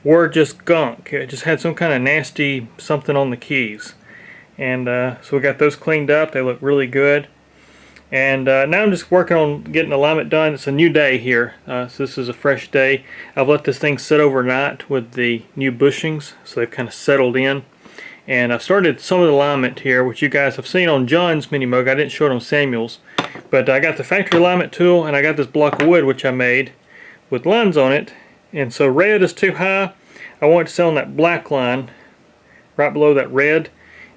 were just gunk. It just had some kind of nasty something on the keys. And so we got those cleaned up. They look really good. And now I'm just working on getting alignment done. It's a new day here, so this is a fresh day. I've let this thing sit overnight with the new bushings, so they've kind of settled in. And I've started some of the alignment here, which you guys have seen on John's Minimoog. I didn't show it on Samuel's. But I got the factory alignment tool, and I got this block of wood, which I made with lines on it. And so red is too high. I want to set on that black line right below that red.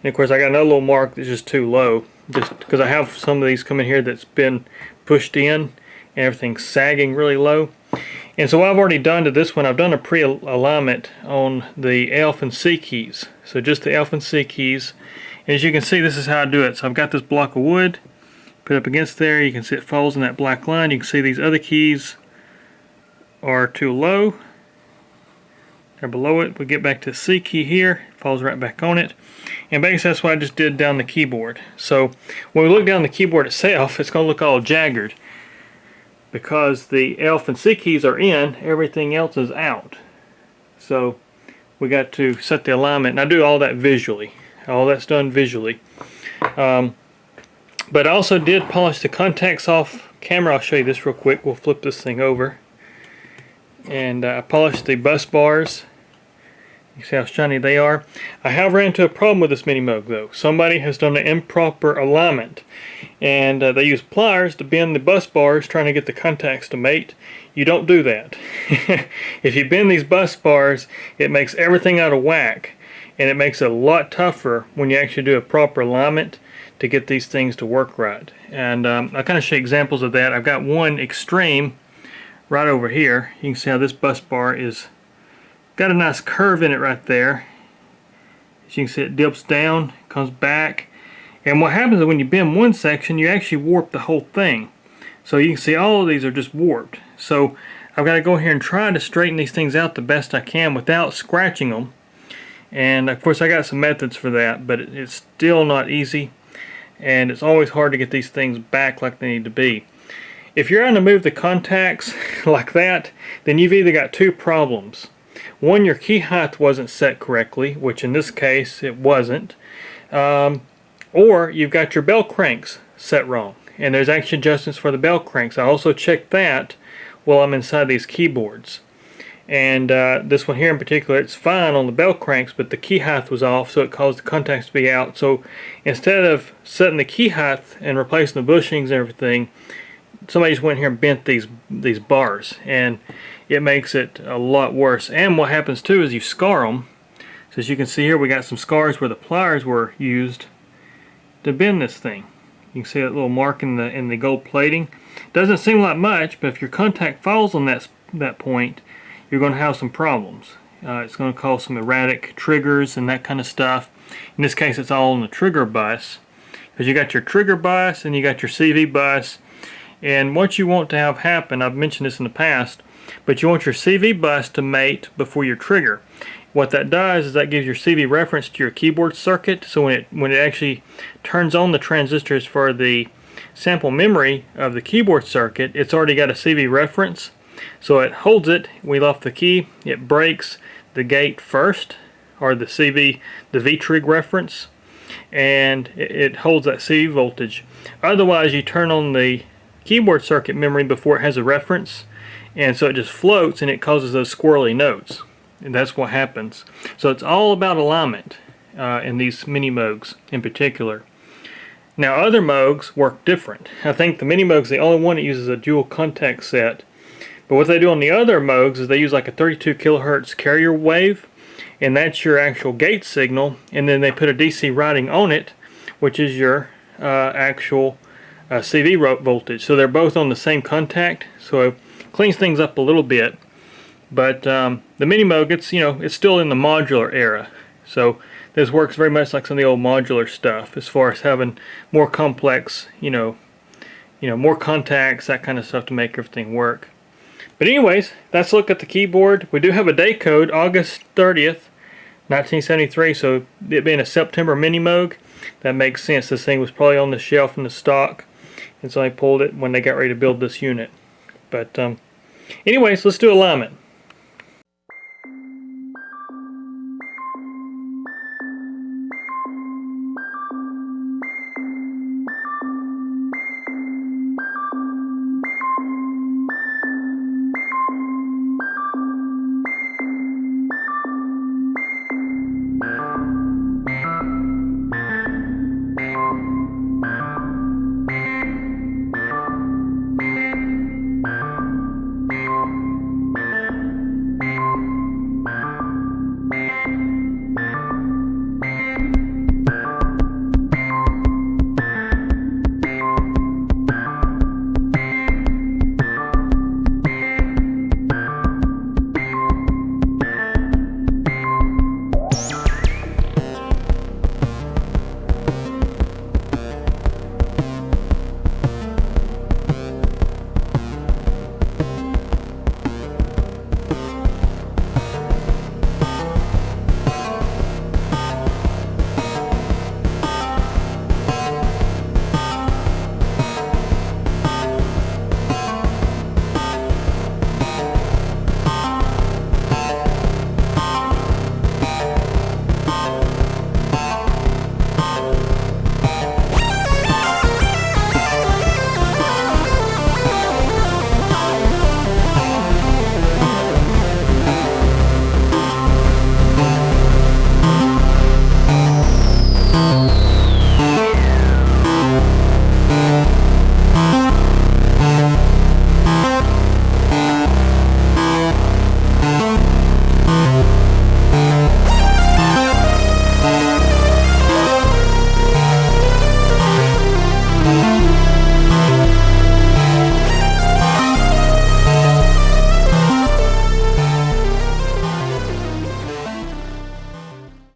And of course I got another little mark that's just too low, just because I have some of these coming here that's been pushed in and everything's sagging really low. And so what I've already done to this one, I've done a pre-alignment on the F and C keys. So just the F and C keys. And as you can see, this is how I do it. So I've got this block of wood put up against there. You can see it falls in that black line. You can see these other keys are too low. They're below it. We get back to the C key here. It falls right back on it. And basically that's what I just did down the keyboard. So when we look down the keyboard itself, it's going to look all jagged, because the F and C keys are in, everything else is out. So we got to set the alignment, and I do all that visually. All that's done visually. But I also did polish the contacts off camera. I'll show you this real quick. We'll flip this thing over. And I polished the bus bars. You see how shiny they are. I have ran into a problem with this Minimoog though. Somebody has done an improper alignment, and they use pliers to bend the bus bars trying to get the contacts to mate. You don't do that. If you bend these bus bars, it makes everything out of whack, and it makes it a lot tougher when you actually do a proper alignment to get these things to work right. And I'll kind of show you examples of that. I've got one extreme right over here. You can see how this bus bar is got a nice curve in it right there. As you can see, it dips down, comes back, and what happens is when you bend one section, you actually warp the whole thing. So you can see all of these are just warped. So I've got to go here and try to straighten these things out the best I can without scratching them. And of course I got some methods for that, but it's still not easy, and it's always hard to get these things back like they need to be. If you're trying to move the contacts like that, then you've either got two problems. One, your key height wasn't set correctly, which in this case it wasn't, or you've got your bell cranks set wrong, and there's actually adjustments for the bell cranks. I also checked that while I'm inside these keyboards, and this one here in particular, it's fine on the bell cranks, but the key height was off, so it caused the contacts to be out. So instead of setting the key height and replacing the bushings and everything, somebody just went here and bent these bars, and it makes it a lot worse. And what happens too is you scar them. So as you can see here, we got some scars where the pliers were used to bend this thing. You can see that little mark in the gold plating. Doesn't seem like much, but if your contact falls on that point, you're going to have some problems. It's going to cause some erratic triggers and that kind of stuff. In this case, it's all on the trigger bus, because you got your trigger bus and you got your CV bus. And what you want to have happen, I've mentioned this in the past, but you want your CV bus to mate before your trigger. What that does is that gives your CV reference to your keyboard circuit, so when it actually turns on the transistors for the sample memory of the keyboard circuit, it's already got a CV reference. So it holds it, we left the key, it breaks the gate first, or the CV, the V-trig reference, and it holds that CV voltage. Otherwise you turn on the keyboard circuit memory before it has a reference, and so it just floats and it causes those squirrely notes, and that's what happens. So it's all about alignment in these Minimoogs in particular. Now other Moogs work different. I think the Minimoog's the only one that uses a dual contact set, but what they do on the other Moogs is they use like a 32 kilohertz carrier wave, and that's your actual gate signal, and then they put a DC writing on it, which is your actual CV voltage. So they're both on the same contact, so it cleans things up a little bit. But the Minimoog, it's still in the modular era, so this works very much like some of the old modular stuff as far as having more complex, more contacts, that kind of stuff to make everything work. But anyways, let's look at the keyboard. We do have a day code, August 30th, 1973, so it being a September Minimoog. that makes sense. This thing was probably on the shelf in the stock, and so I pulled it when they got ready to build this unit. But anyways, let's do alignment.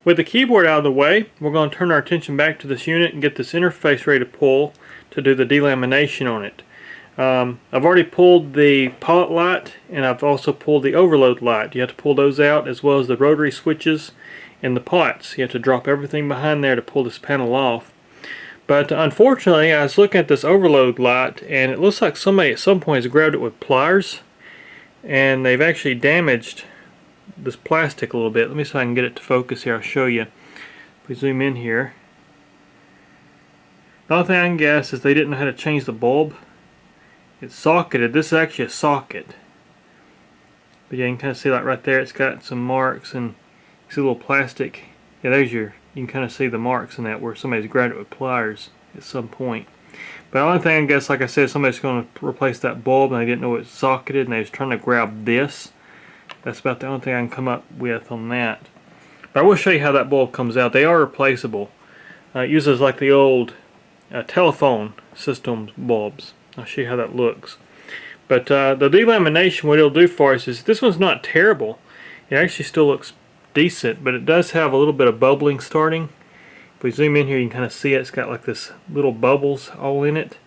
With the keyboard out of the way, we're going to turn our attention back to this unit and get this interface ready to pull to do the delamination on it. I've already pulled the pilot light, and I've also pulled the overload light. You have to pull those out, as well as the rotary switches and the pots. You have to drop everything behind there to pull this panel off. But unfortunately, I was looking at this overload light, and it looks like somebody at some point has grabbed it with pliers, and they've actually damaged this plastic a little bit. Let me see if I can get it to focus here. I'll show you. If we zoom in here, the only thing I can guess is they didn't know how to change the bulb. It's socketed. This is actually a socket, but yeah, you can kind of see, like right there, it's got some marks, and you see a little plastic. Yeah, there's your, you can kind of see the marks in that where somebody's grabbed it with pliers at some point. But the only thing I guess, like I said, somebody's going to replace that bulb and they didn't know it was socketed, and they was trying to grab this. That's about the only thing I can come up with on that. But I will show you how that bulb comes out. They are replaceable. It uses like the old telephone system bulbs. I'll show you how that looks. But the delamination, what it'll do for us is, this one's not terrible. It actually still looks decent, but it does have a little bit of bubbling starting. If we zoom in here, you can kind of see it. It's got like this little bubbles all in it.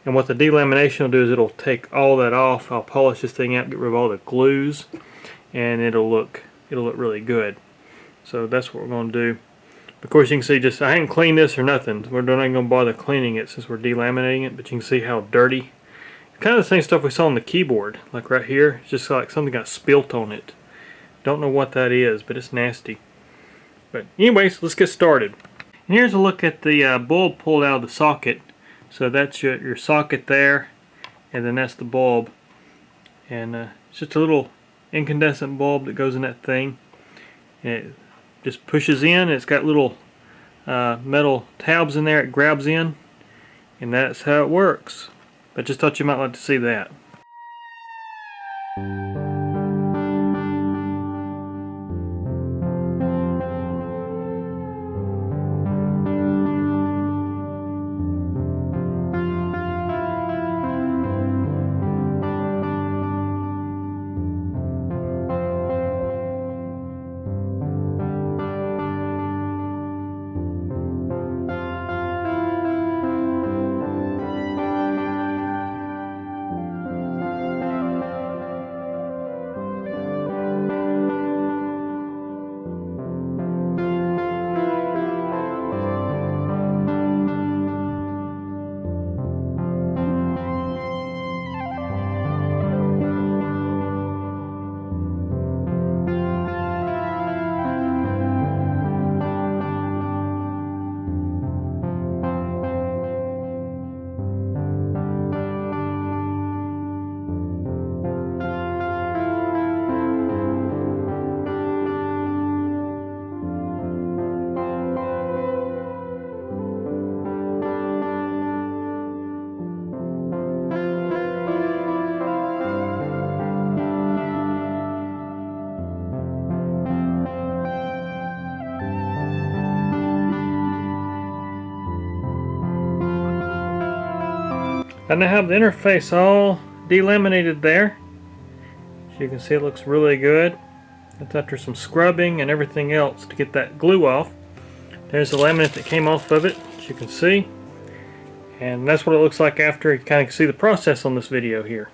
And what the delamination will do is it'll take all that off. I'll polish this thing out, get rid of all the glues, and it'll look really good. So that's what we're going to do. Of course, you can see, just I haven't cleaned this or nothing. We're not going to bother cleaning it since we're delaminating it, but you can see how dirty. It's kind of the same stuff we saw on the keyboard, like right here. It's just like something got spilt on it. Don't know what that is, but it's nasty. But anyways, let's get started. And here's a look at the bulb pulled out of the socket. So that's your socket there, and then that's the bulb. And it's just a little incandescent bulb that goes in that thing. And it just pushes in. It's got little metal tabs in there it grabs in, and that's how it works. But just thought you might like to see that. I now have the interface all delaminated there. As you can see, it looks really good. That's after some scrubbing and everything else to get that glue off. There's the laminate that came off of it, as you can see. And that's what it looks like after. You kind of can see the process on this video here.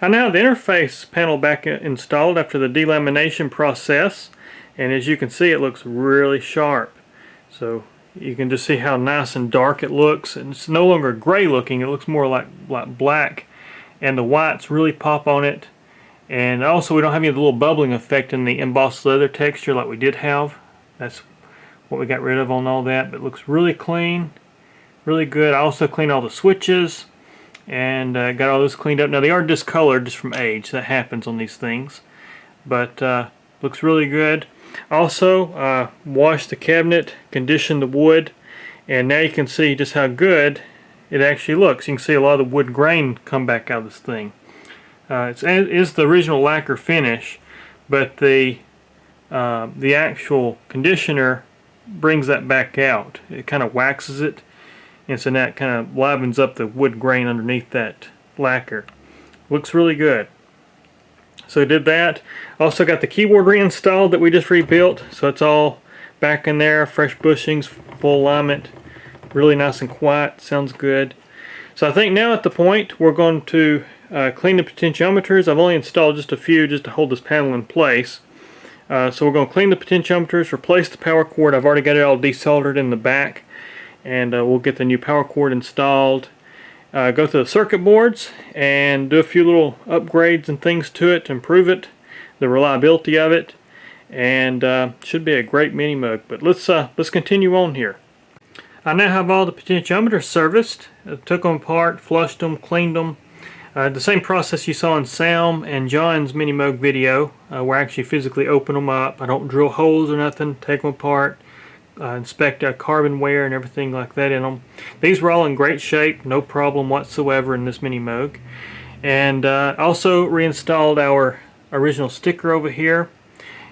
I now have the interface panel back installed after the delamination process. And as you can see, it looks really sharp. So you can just see how nice and dark it looks. And it's no longer gray looking, it looks more like black. And the whites really pop on it. And also we don't have any of the little bubbling effect in the embossed leather texture like we did have. That's what we got rid of on all that. But it looks really clean, really good. I also cleaned all the switches and got all this cleaned up. Now they are discolored just from age. That happens on these things. But looks really good. Also washed the cabinet, conditioned the wood, and now you can see just how good it actually looks. You can see a lot of the wood grain come back out of this thing. It is the original lacquer finish, but the actual conditioner brings that back out. It kind of waxes it, and so now it kind of livens up the wood grain underneath that lacquer. Looks really good. So I did that. Also got the keyboard reinstalled that we just rebuilt, so it's all back in there, fresh bushings, full alignment, really nice and quiet, sounds good. So I think now at the point we're going to clean the potentiometers. I've only installed just a few just to hold this panel in place. So we're going to clean the potentiometers, replace the power cord. I've already got it all desoldered in the back, and we'll get the new power cord installed. Go through the circuit boards and do a few little upgrades and things to it to improve it, the reliability of it, and should be a great Minimoog. But let's continue on here. I now have all the potentiometers serviced. I took them apart, flushed them, cleaned them. The same process you saw in Sam and John's Minimoog video, where I actually physically open them up. I don't drill holes or nothing, take them apart, inspect carbon wear and everything like that in them. These were all in great shape, no problem whatsoever in this Minimoog. And also reinstalled our original sticker over here.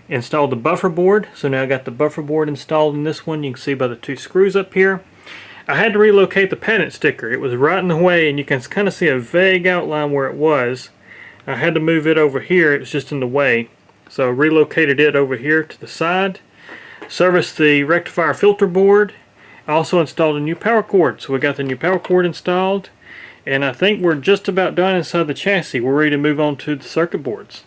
Installed the buffer board, so now I got the buffer board installed in this one. You can see by the two screws up here. I had to relocate the patent sticker. It was right in the way, and you can kind of see a vague outline where it was. I had to move it over here. It was just in the way, so I relocated it over here to the side. Serviced the rectifier filter board. I also installed a new power cord, so we got the new power cord installed, and I think we're just about done inside the chassis. We're ready to move on to the circuit boards.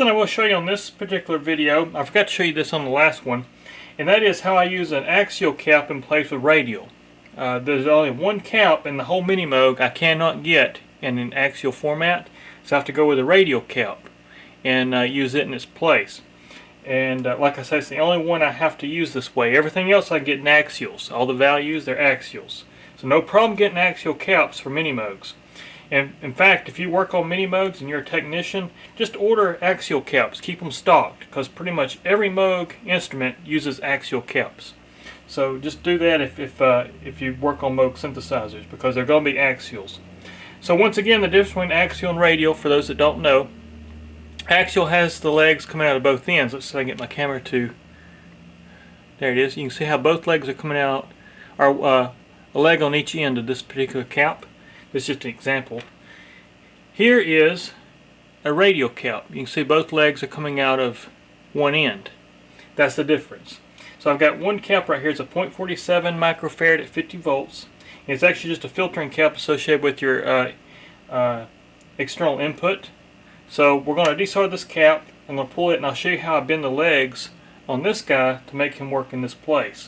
something I will show you on this particular video. I forgot to show you this on the last one, and that is how I use an axial cap in place with radial. There's only one cap in the whole Minimoog I cannot get in an axial format, so I have to go with a radial cap and use it in its place. And like I said, it's the only one I have to use this way. Everything else I get in axials. All the values, they're axials. So no problem getting axial caps for Minimoogs. And in fact, if you work on Minimoogs and you're a technician, just order axial caps. Keep them stocked, because pretty much every Moog instrument uses axial caps. So just do that if you work on Moog synthesizers, because they're going to be axials. So once again, the difference between axial and radial, for those that don't know, axial has the legs coming out of both ends. Let's see if I can get my camera to... There it is. You can see how both legs are coming out, or a leg on each end of this particular cap. This is just an example. Here is a radial cap. You can see both legs are coming out of one end. That's the difference. So I've got one cap right here. It's a 0.47 microfarad at 50 volts. And it's actually just a filtering cap associated with your external input. So we're going to desolder this cap. I'm going to pull it, and I'll show you how I bend the legs on this guy to make him work in this place.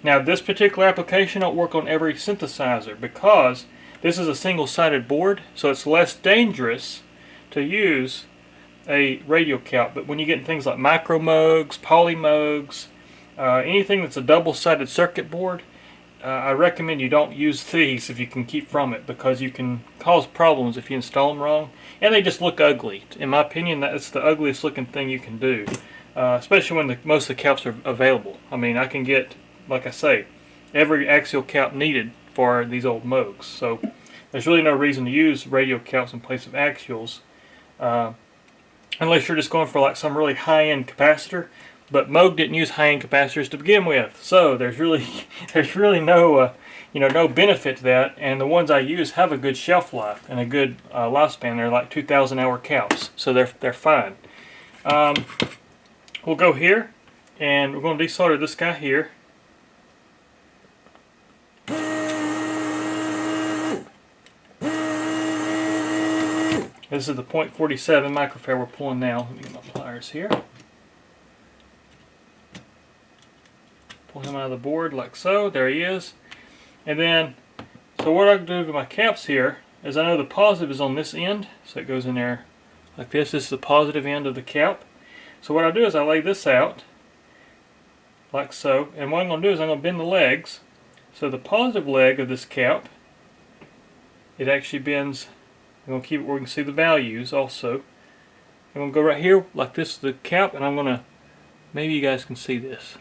Now this particular application won't work on every synthesizer, because this is a single-sided board, so it's less dangerous to use a radial cap. But when you get in things like Micromoogs, Polymoogs, anything that's a double-sided circuit board, I recommend you don't use these if you can keep from it, because you can cause problems if you install them wrong, and they just look ugly. In my opinion, that's the ugliest looking thing you can do, especially when most of the caps are available. I mean, I can get, like I say, every axial cap needed for these old Moogs. So there's really no reason to use radial caps in place of axials, unless you're just going for like some really high-end capacitor. But Moog didn't use high-end capacitors to begin with, so there's really no no benefit to that. And the ones I use have a good shelf life and a good lifespan. They're like 2,000-hour caps, so they're fine. We'll go here, and we're going to desolder this guy here. This is the 0.47 microfarad we're pulling now. Let me get my pliers here. Pull him out of the board like so. There he is. And then, so what I do with my caps here is, I know the positive is on this end, so it goes in there like this. This is the positive end of the cap. So what I do is I lay this out like so, and what I'm going to do is I'm going to bend the legs. So the positive leg of this cap, it actually bends. I'm going to keep it where we can see the values also. I'm going to go right here like this is the cap, and I'm going to, maybe you guys can see this.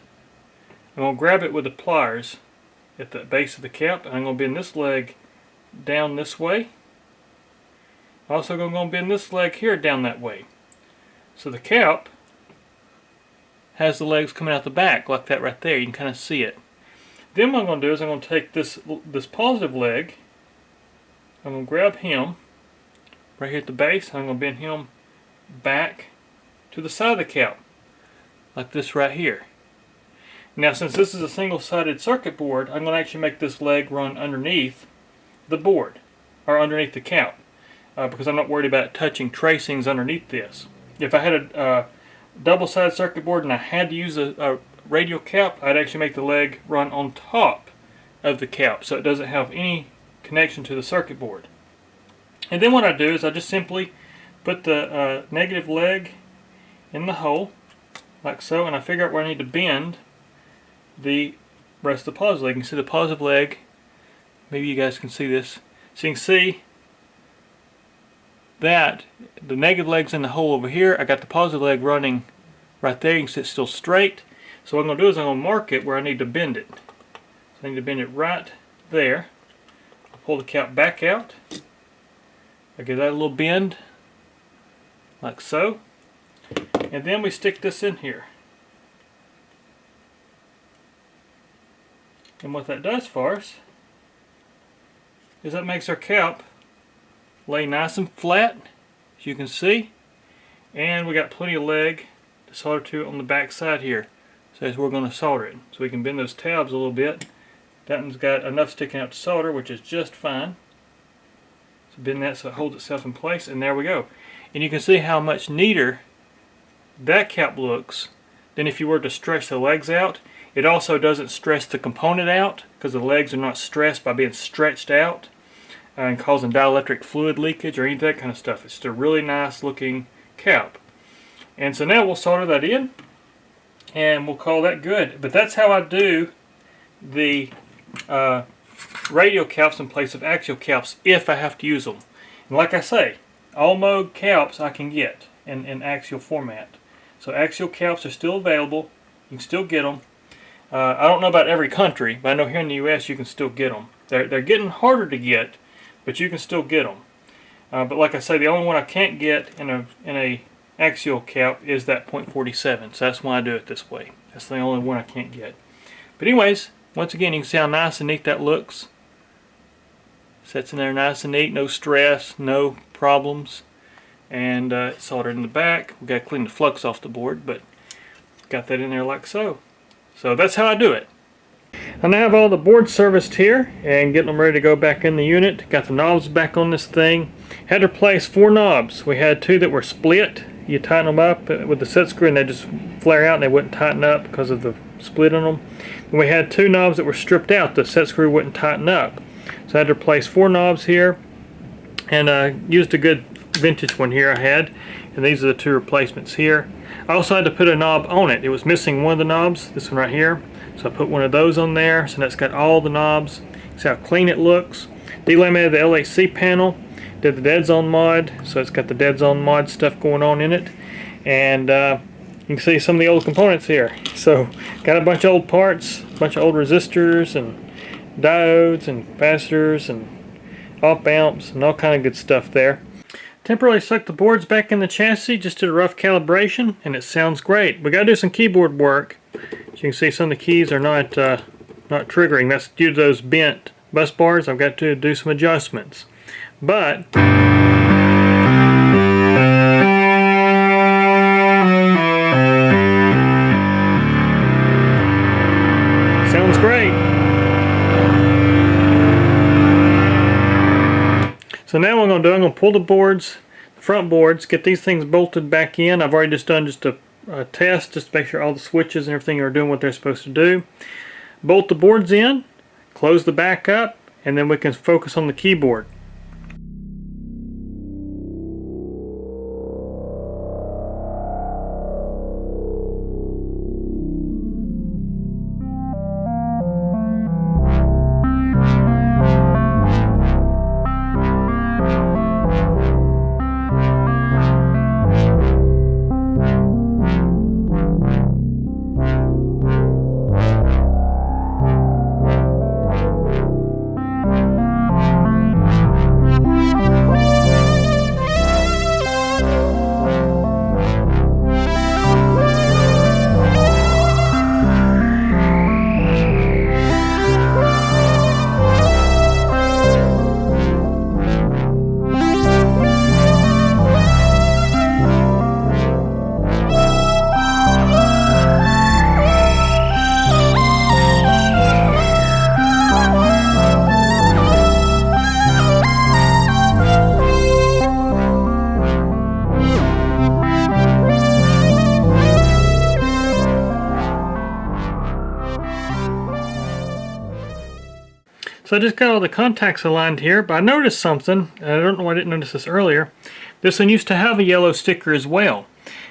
I'm going to grab it with the pliers at the base of the cap, and I'm going to bend this leg down this way. I'm also going to bend this leg here down that way. So the cap has the legs coming out the back like that right there. You can kind of see it. Then what I'm going to do is I'm going to take this positive leg, I'm going to grab him right here at the base, and I'm going to bend him back to the side of the cap like this right here. Now, since this is a single-sided circuit board, I'm going to actually make this leg run underneath the board, or underneath the cap, because I'm not worried about touching tracings underneath this. If I had a double-sided circuit board and I had to use a radial cap, I'd actually make the leg run on top of the cap, so it doesn't have any connection to the circuit board. And then what I do is I just simply put the negative leg in the hole, like so, and I figure out where I need to bend the rest of the positive leg. You can see the positive leg. Maybe you guys can see this. So you can see that the negative leg's in the hole over here. I got the positive leg running right there. You can see it's still straight. So what I'm going to do is I'm going to mark it where I need to bend it. So I need to bend it right there. I'll pull the cap back out. I give that a little bend, like so. And then we stick this in here. And what that does for us is that makes our cap lay nice and flat, as you can see. And we got plenty of leg to solder to on the back side here. So as we're going to solder it. So we can bend those tabs a little bit. That one's got enough sticking out to solder, which is just fine. So bend that so it holds itself in place, and there we go. And you can see how much neater that cap looks than if you were to stretch the legs out. It also doesn't stress the component out because the legs are not stressed by being stretched out and causing dielectric fluid leakage or any of that kind of stuff. It's just a really nice looking cap. And so now we'll solder that in and we'll call that good. But that's how I do the radial caps in place of axial caps if I have to use them. And like I say, all Moog caps I can get in axial format. So axial caps are still available. You can still get them. I don't know about every country, but I know here in the U.S. you can still get them. They're getting harder to get, but you can still get them. But like I say, the only one I can't get in a axial cap is that .47. So that's why I do it this way. That's the only one I can't get. But anyways, once again, you can see how nice and neat that looks. Sets in there nice and neat, no stress, no problems. And it's soldered in the back. We've got to clean the flux off the board, but got that in there like so. So that's how I do it. I now have all the boards serviced here and getting them ready to go back in the unit. Got the knobs back on this thing. Had to replace 4 knobs. We had 2 that were split. You tighten them up with the set screw and they just flare out and they wouldn't tighten up because of the split on them. And we had 2 knobs that were stripped out. The set screw wouldn't tighten up. So I had to replace 4 knobs here and used a good vintage one here I had. And these are the 2 replacements here. I also had to put a knob on it. It was missing one of the knobs, this one right here. So I put one of those on there. So that's got all the knobs. See how clean it looks. Delaminated the LHC panel. Did the dead zone mod. So it's got the dead zone mod stuff going on in it. And you can see some of the old components here. So got a bunch of old parts, a bunch of old resistors and diodes and capacitors and op amps and all kind of good stuff there. Temporarily stuck the boards back in the chassis, just did a rough calibration, and it sounds great. We got to do some keyboard work. As you can see, some of the keys are not triggering. That's due to those bent bus bars. I've got to do some adjustments. But sounds great. So now what I'm going to do, I'm going to pull the boards, the front boards, get these things bolted back in. I've already just done a test just to make sure all the switches and everything are doing what they're supposed to do. Bolt the boards in, close the back up, and then we can focus on the keyboard. So I just got all the contacts aligned here, but I noticed something, and I don't know why I didn't notice this earlier. This one used to have a yellow sticker as well.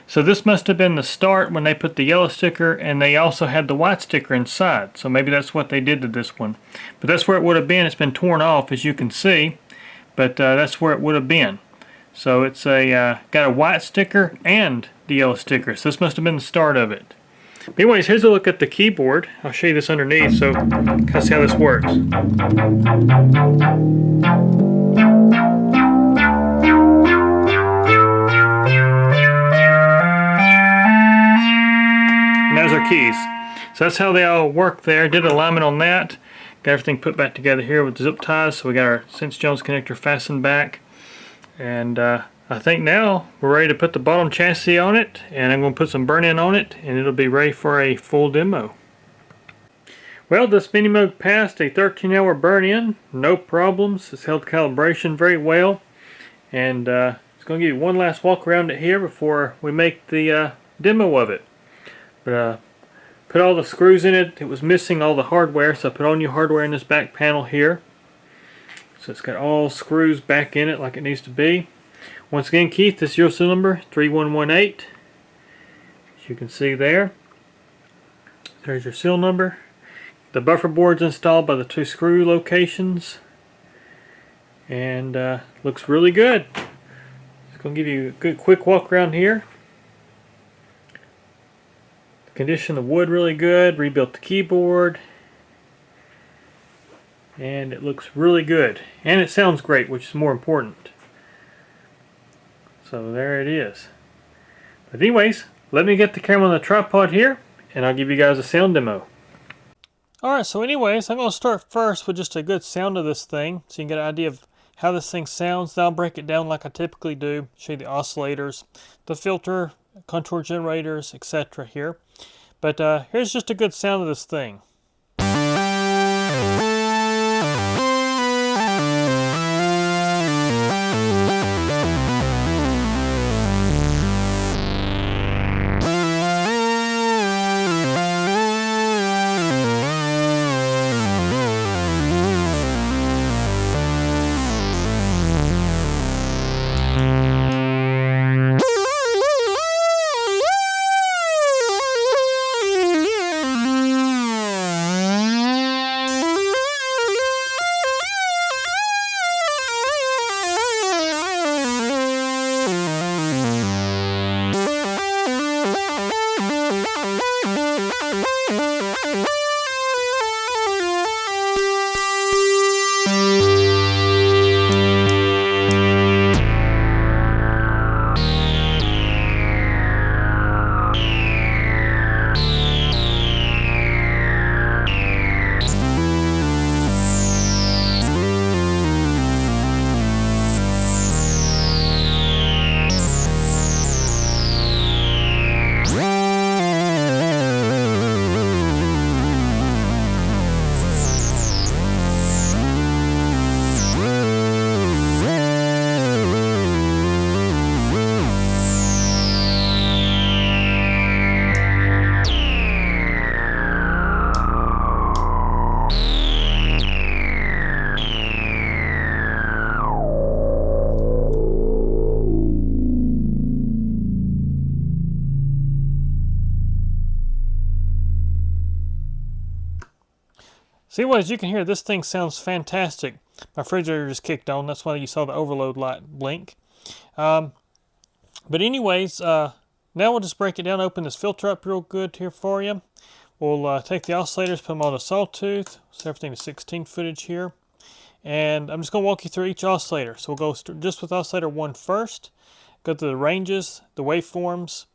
So this must have been the start when they put the yellow sticker, and they also had the white sticker inside. So maybe that's what they did to this one. But that's where it would have been. It's been torn off, as you can see, but that's where it would have been. So it's got a white sticker and the yellow sticker. So this must have been the start of it. But anyways, here's a look at the keyboard. I'll show you this underneath, so kind of see how this works. And there's our keys. So that's how they all work there. Did alignment on that. Got everything put back together here with the zip ties. So we got our Cinch Jones connector fastened back. And I think now we're ready to put the bottom chassis on it, and I'm going to put some burn-in on it, and it'll be ready for a full demo. Well, this Minimoog passed a 13-hour burn-in, no problems. It's held calibration very well, and it's going to give you one last walk around it here before we make the demo of it. But put all the screws in it. It was missing all the hardware, so I put all new hardware in this back panel here. So it's got all screws back in it like it needs to be. Once again, Keith, this is your serial number 3118. As you can see there. There's your serial number. The buffer board's installed by the 2 screw locations. And looks really good. Just going to give you a good quick walk around here. The condition of the wood really good. Rebuilt the keyboard. And it looks really good. And it sounds great, which is more important. So there it is. But anyways, let me get the camera on the tripod here, and I'll give you guys a sound demo. Alright, so anyways, I'm going to start first with just a good sound of this thing, so you can get an idea of how this thing sounds. Then I'll break it down like I typically do, show you the oscillators, the filter, contour generators, etc. here. But here's just a good sound of this thing. So anyways, as you can hear, this thing sounds fantastic. My refrigerator just kicked on. That's why you saw the overload light blink. But anyways, now we'll just break it down, open this filter up real good here for you. We'll take the oscillators, put them on a sawtooth, so everything is 16 footage here. And I'm just going to walk you through each oscillator. So we'll go just with oscillator 1 first, go through the ranges, the waveforms,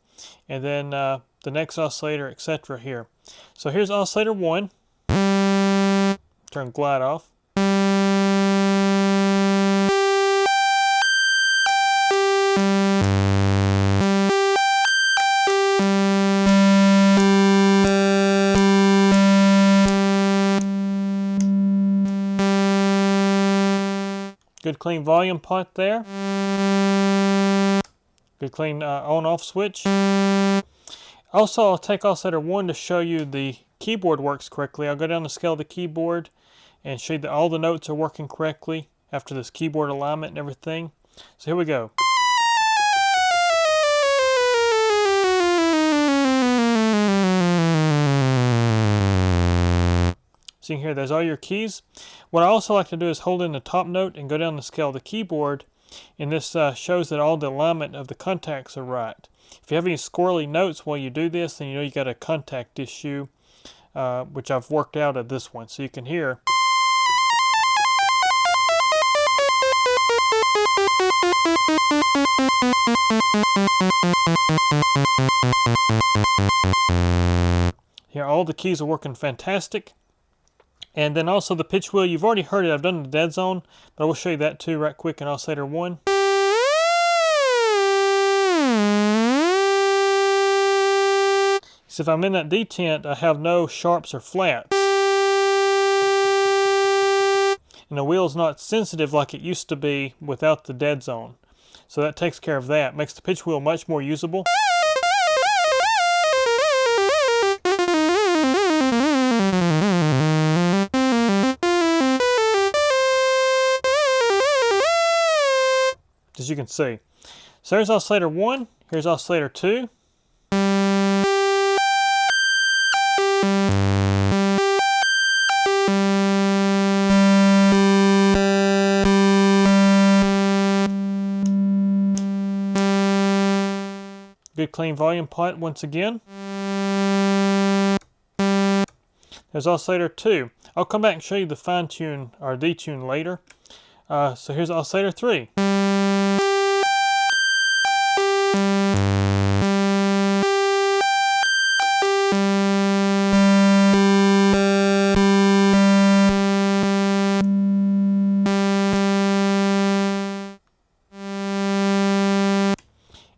and then the next oscillator, etc. here. So here's oscillator 1. Turn glide off. Good clean volume pot there. Good clean on-off switch. Also, I'll take oscillator 1 to show you the keyboard works correctly. I'll go down the scale of the keyboard and show you that all the notes are working correctly after this keyboard alignment and everything. So here we go. So you can hear there's all your keys. What I also like to do is hold in the top note and go down the scale of the keyboard, and this shows that all the alignment of the contacts are right. If you have any squirrely notes while you do this, then you know you got a contact issue, which I've worked out of this one. So you can hear. Here, all the keys are working fantastic. And then also the pitch wheel, you've already heard it, I've done the dead zone, but I will show you that too right quick in oscillator 1. So if I'm in that detent, I have no sharps or flats. And the wheel's not sensitive like it used to be without the dead zone. So that takes care of that, makes the pitch wheel much more usable. you can see. So here's oscillator 1, here's oscillator 2. Good clean volume pot once again. There's oscillator 2. I'll come back and show you the fine tune or detune later. So here's oscillator 3.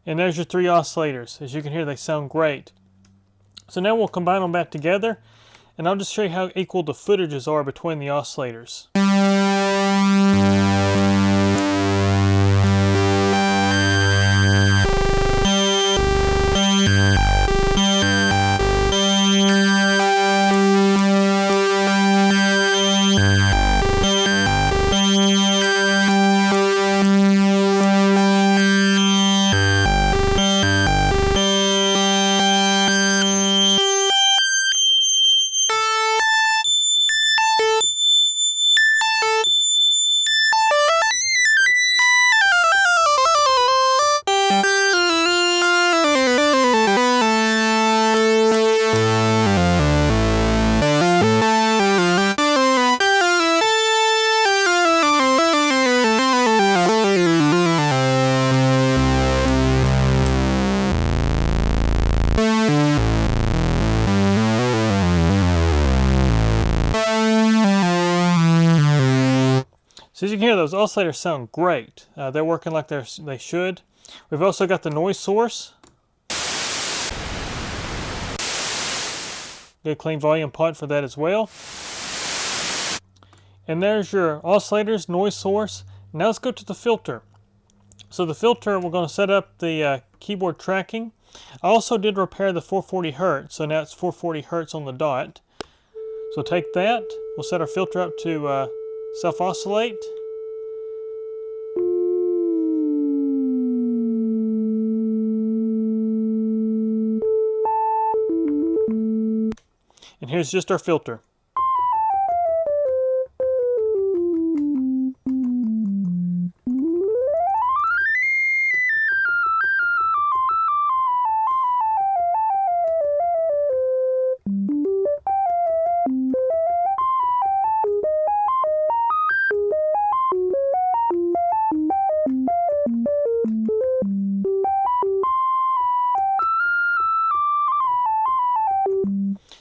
And there's your 3 oscillators. As you can hear, they sound great. So now we'll combine them back together, and I'll just show you how equal the footages are between the oscillators. So as you can hear, those oscillators sound great. They're working like they should. We've also got the noise source. Good clean volume pot for that as well. And there's your oscillators, noise source. Now let's go to the filter. So the filter, we're going to set up the keyboard tracking. I also did repair the 440 Hertz, so now it's 440 Hertz on the dot. So take that, we'll set our filter up to self-oscillate. And here's just our filter.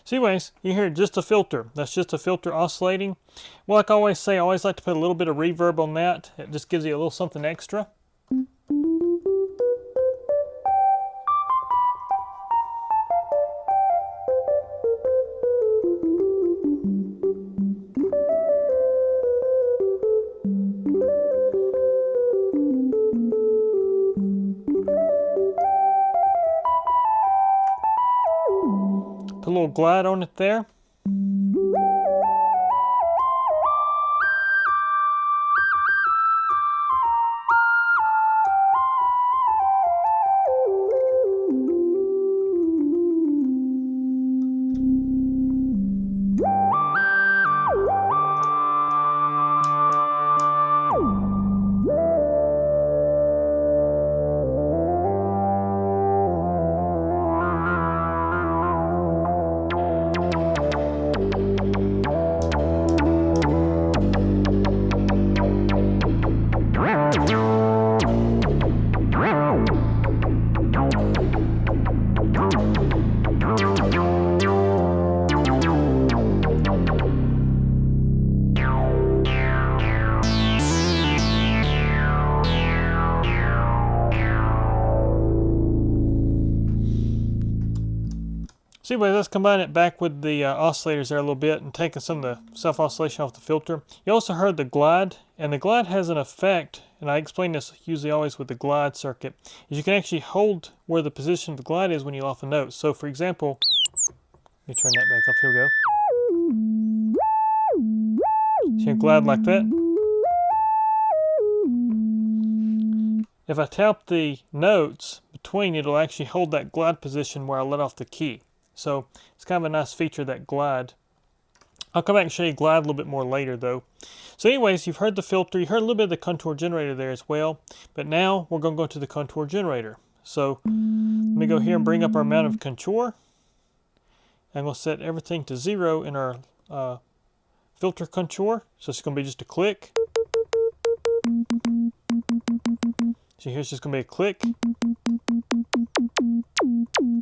So anyways, you hear just a filter. That's just a filter oscillating. Well, like I always say, I always like to put a little bit of reverb on that. It just gives you a little something extra. Put a little glide on it there. So anyway, let's combine it back with the oscillators there a little bit and taking some of the self-oscillation off the filter. You also heard the glide, and the glide has an effect, and I explain this usually always with the glide circuit, is you can actually hold where the position of the glide is when you off a note. So for example, let me turn that back off, here we go. So you glide like that. if I tap the notes between, it'll actually hold that glide position where I let off the key. So it's kind of a nice feature, that glide. I'll come back and show you glide a little bit more later though. So anyways, you've heard the filter, you heard a little bit of the contour generator there as well, but now we're going to go to the contour generator. So let me go here and bring up our amount of contour. I'm going to set everything to 0 in our filter contour. So it's going to be just a click. So here's just going to be a click.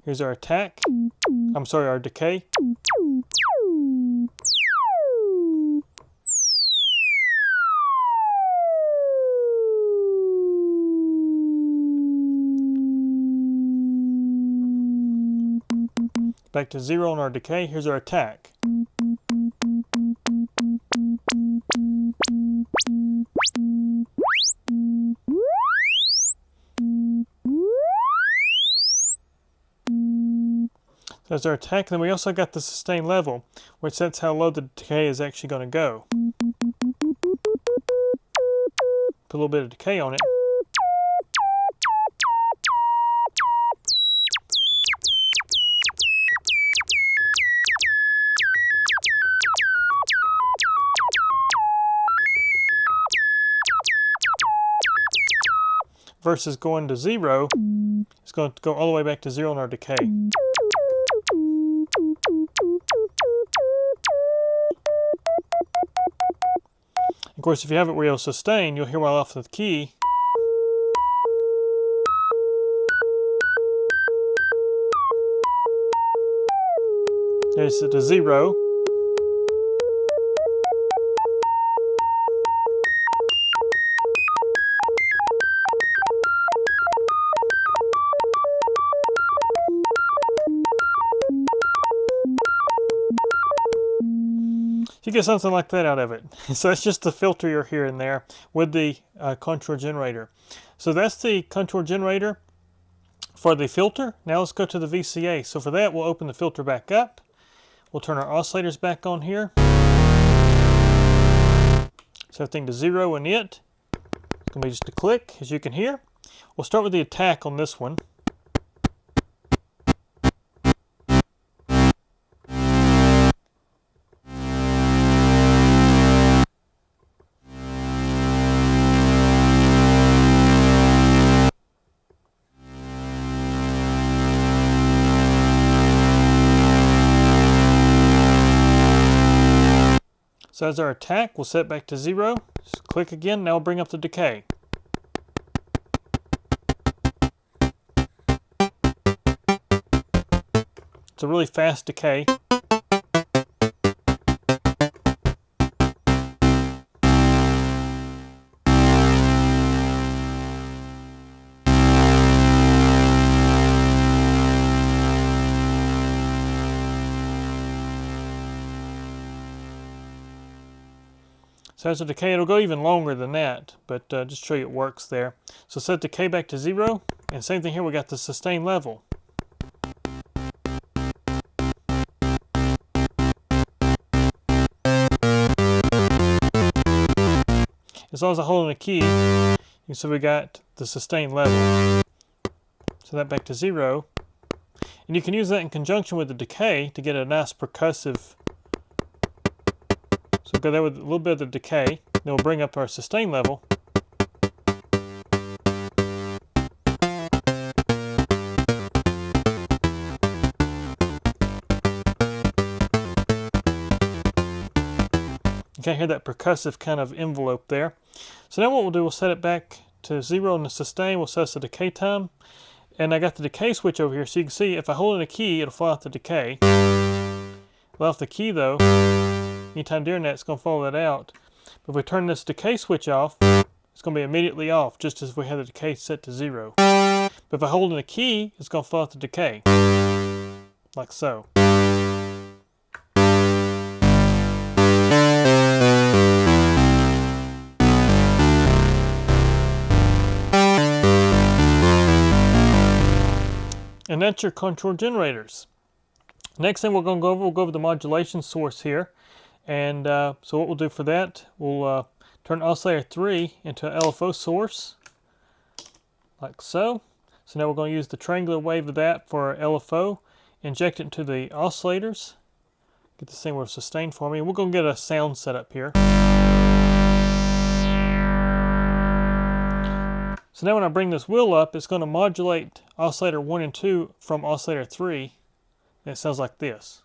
Here's our attack. I'm sorry, our decay. Back to 0 on our decay. Here's our attack. So that's our attack. Then we also got the sustain level, which sets how low the decay is actually going to go. Put a little bit of decay on it. Versus going to 0, it's going to go all the way back to 0 in our decay. Of course, if you have it where you'll sustain, you'll hear while off the key. There's the 0. You get something like that out of it. So that's just the filter you're hearing there with the contour generator. So that's the contour generator for the filter. Now let's go to the VCA. So for that, we'll open the filter back up. We'll turn our oscillators back on here. Set everything to 0 in it. It's going to be just a click, as you can hear. We'll start with the attack on this one. So as our attack, we'll set it back to 0. Just click again, now we'll bring up the decay. It's a really fast decay. So as a decay, it'll go even longer than that, but just to show you it works there. So set decay back to 0, and same thing here, we got the sustain level. As long as I hold in a key, you can see we got the sustain level. So that back to 0. And you can use that in conjunction with the decay to get a nice percussive. So we'll go there with a little bit of the decay, then we'll bring up our sustain level. You can hear that percussive kind of envelope there. So now what we'll do, we'll set it back to 0 on the sustain, we'll set the decay time. And I got the decay switch over here, so you can see if I hold in a key, it'll fly out the decay. Let off the key though, anytime during that, it's going to follow that out. But if we turn this decay switch off, it's going to be immediately off, just as if we had the decay set to 0. But if I hold in a key, it's going to follow out the decay, like so. And that's your contour generators. Next thing we're going to go over, we'll go over the modulation source here. And so what we'll do for that, we'll turn oscillator 3 into an LFO source. like so. So now we're going to use the triangular wave of that for our LFO, inject it into the oscillators, get this thing with sustain for me, and we're going to get a sound set up here. So now when I bring this wheel up, it's going to modulate oscillator 1 and 2 from oscillator 3, and it sounds like this.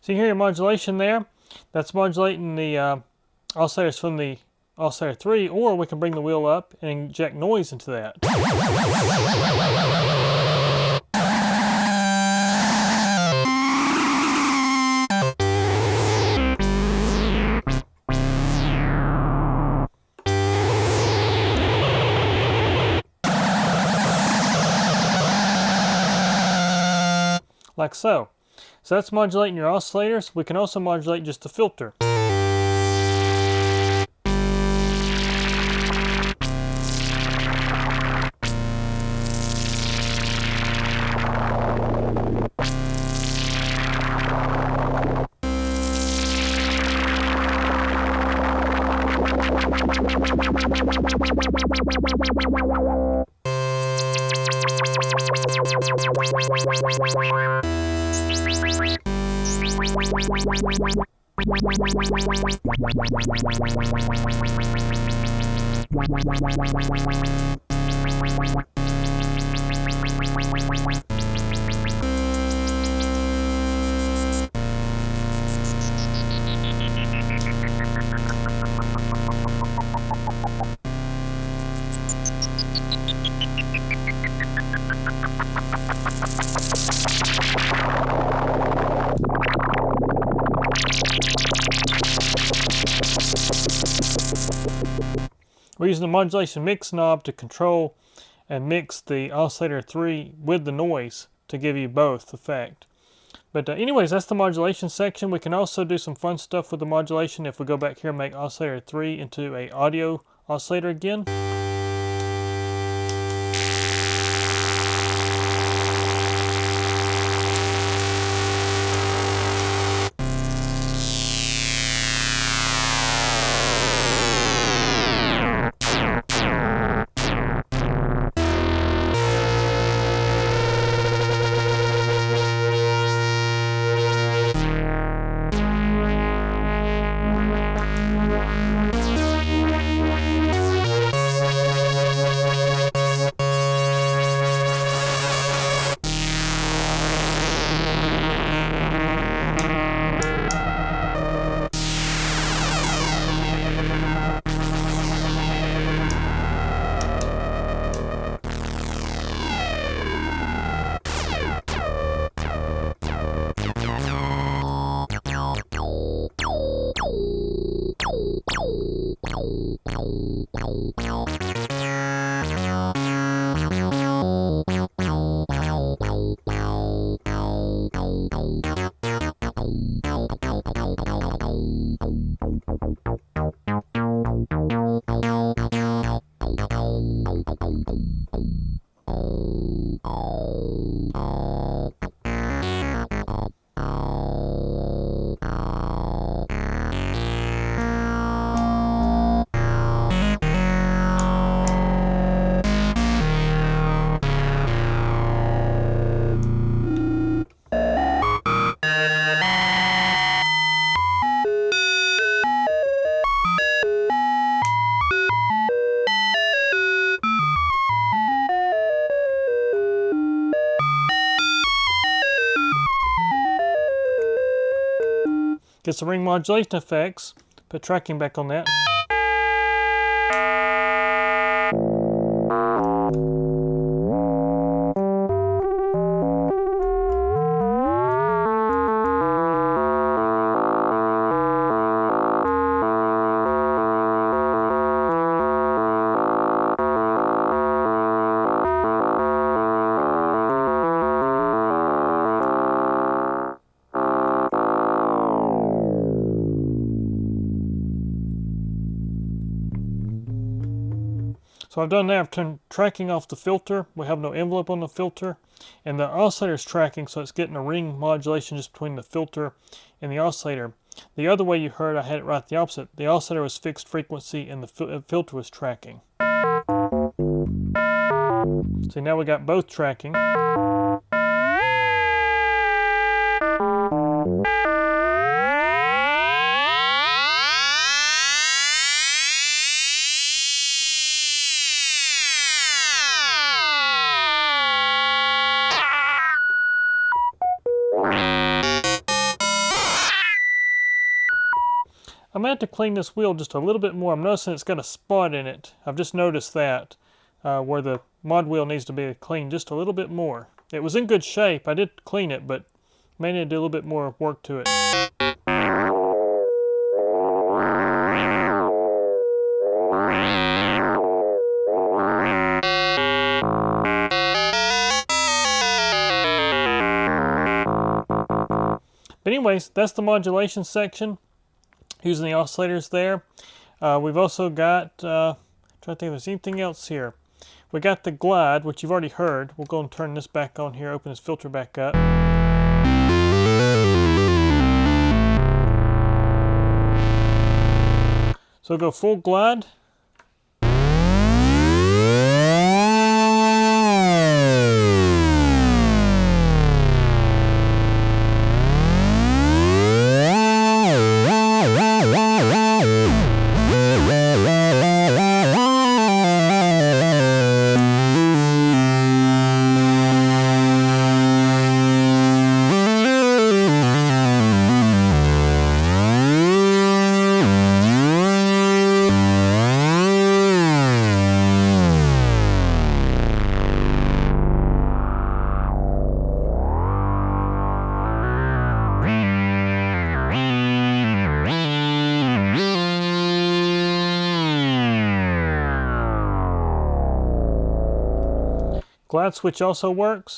So you hear your modulation there. That's modulating the oscillators from the oscillator 3, or we can bring the wheel up and inject noise into that. Like so. So that's modulating your oscillators. We can also modulate just the filter. We're using the modulation mix knob to control and mix the oscillator 3 with the noise to give you both effect. But anyways, that's the modulation section. We can also do some fun stuff with the modulation if we go back here and make oscillator 3 into an audio oscillator again. get some ring modulation effects, put tracking back on that. So I've done that. I've turned tracking off the filter. We have no envelope on the filter. And the oscillator is tracking, so it's getting a ring modulation just between the filter and the oscillator. The other way you heard, I had it right the opposite. The oscillator was fixed frequency and the filter was tracking. So now we got both tracking. I'm going to have to clean this wheel just a little bit more. I'm noticing it's got a spot in it. I've just noticed that where the mod wheel needs to be cleaned just a little bit more. It was in good shape. I did clean it, but may need to do a little bit more work to it. But anyways, that's the modulation section. Using the oscillators there. We've also got, trying to think if there's anything else here. We got the glide, which you've already heard. We'll go and turn this back on here, open this filter back up. So we'll go full glide. Glide switch also works.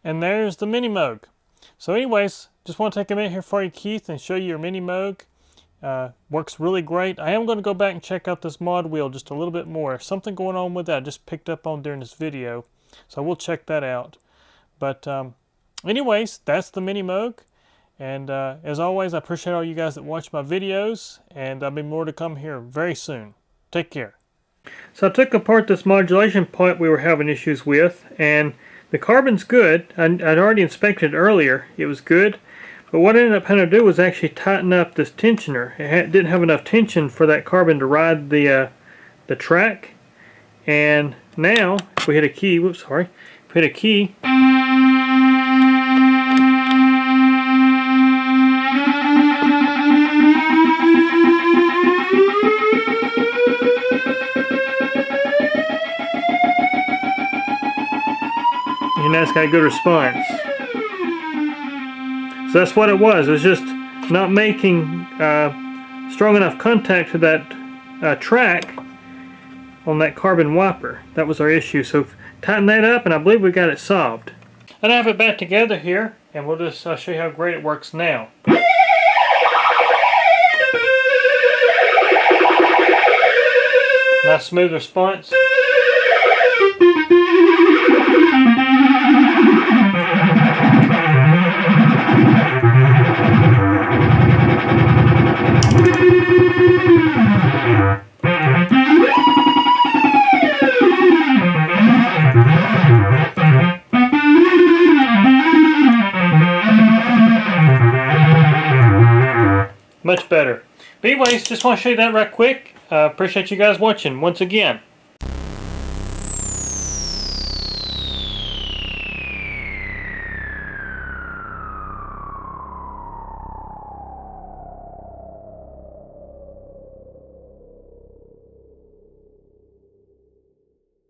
And there's the Minimoog. So anyways, just want to take a minute here for you, Keith, and show you your Minimoog. Works really great. I am going to go back and check out this mod wheel just a little bit more. Something going on with that I just picked up on during this video. So we'll check that out. But anyways, that's the Minimoog. And as always, I appreciate all you guys that watch my videos. And there'll be more to come here very soon. Take care. So I took apart this modulation point we were having issues with. And the carbon's good. I'd already inspected it earlier. It was good. But what I ended up having to do was actually tighten up this tensioner. It didn't have enough tension for that carbon to ride the track. And now, if we hit a key, whoops, sorry. If we hit a key, and that's got a good response. So that's what it was. It was just not making strong enough contact to that track on that carbon wiper. That was our issue. So tighten that up, and I believe we got it solved. And I have it back together here, and we'll just show you how great it works now. Nice smooth response. anyways, just want to show you that right quick. Appreciate you guys watching once again.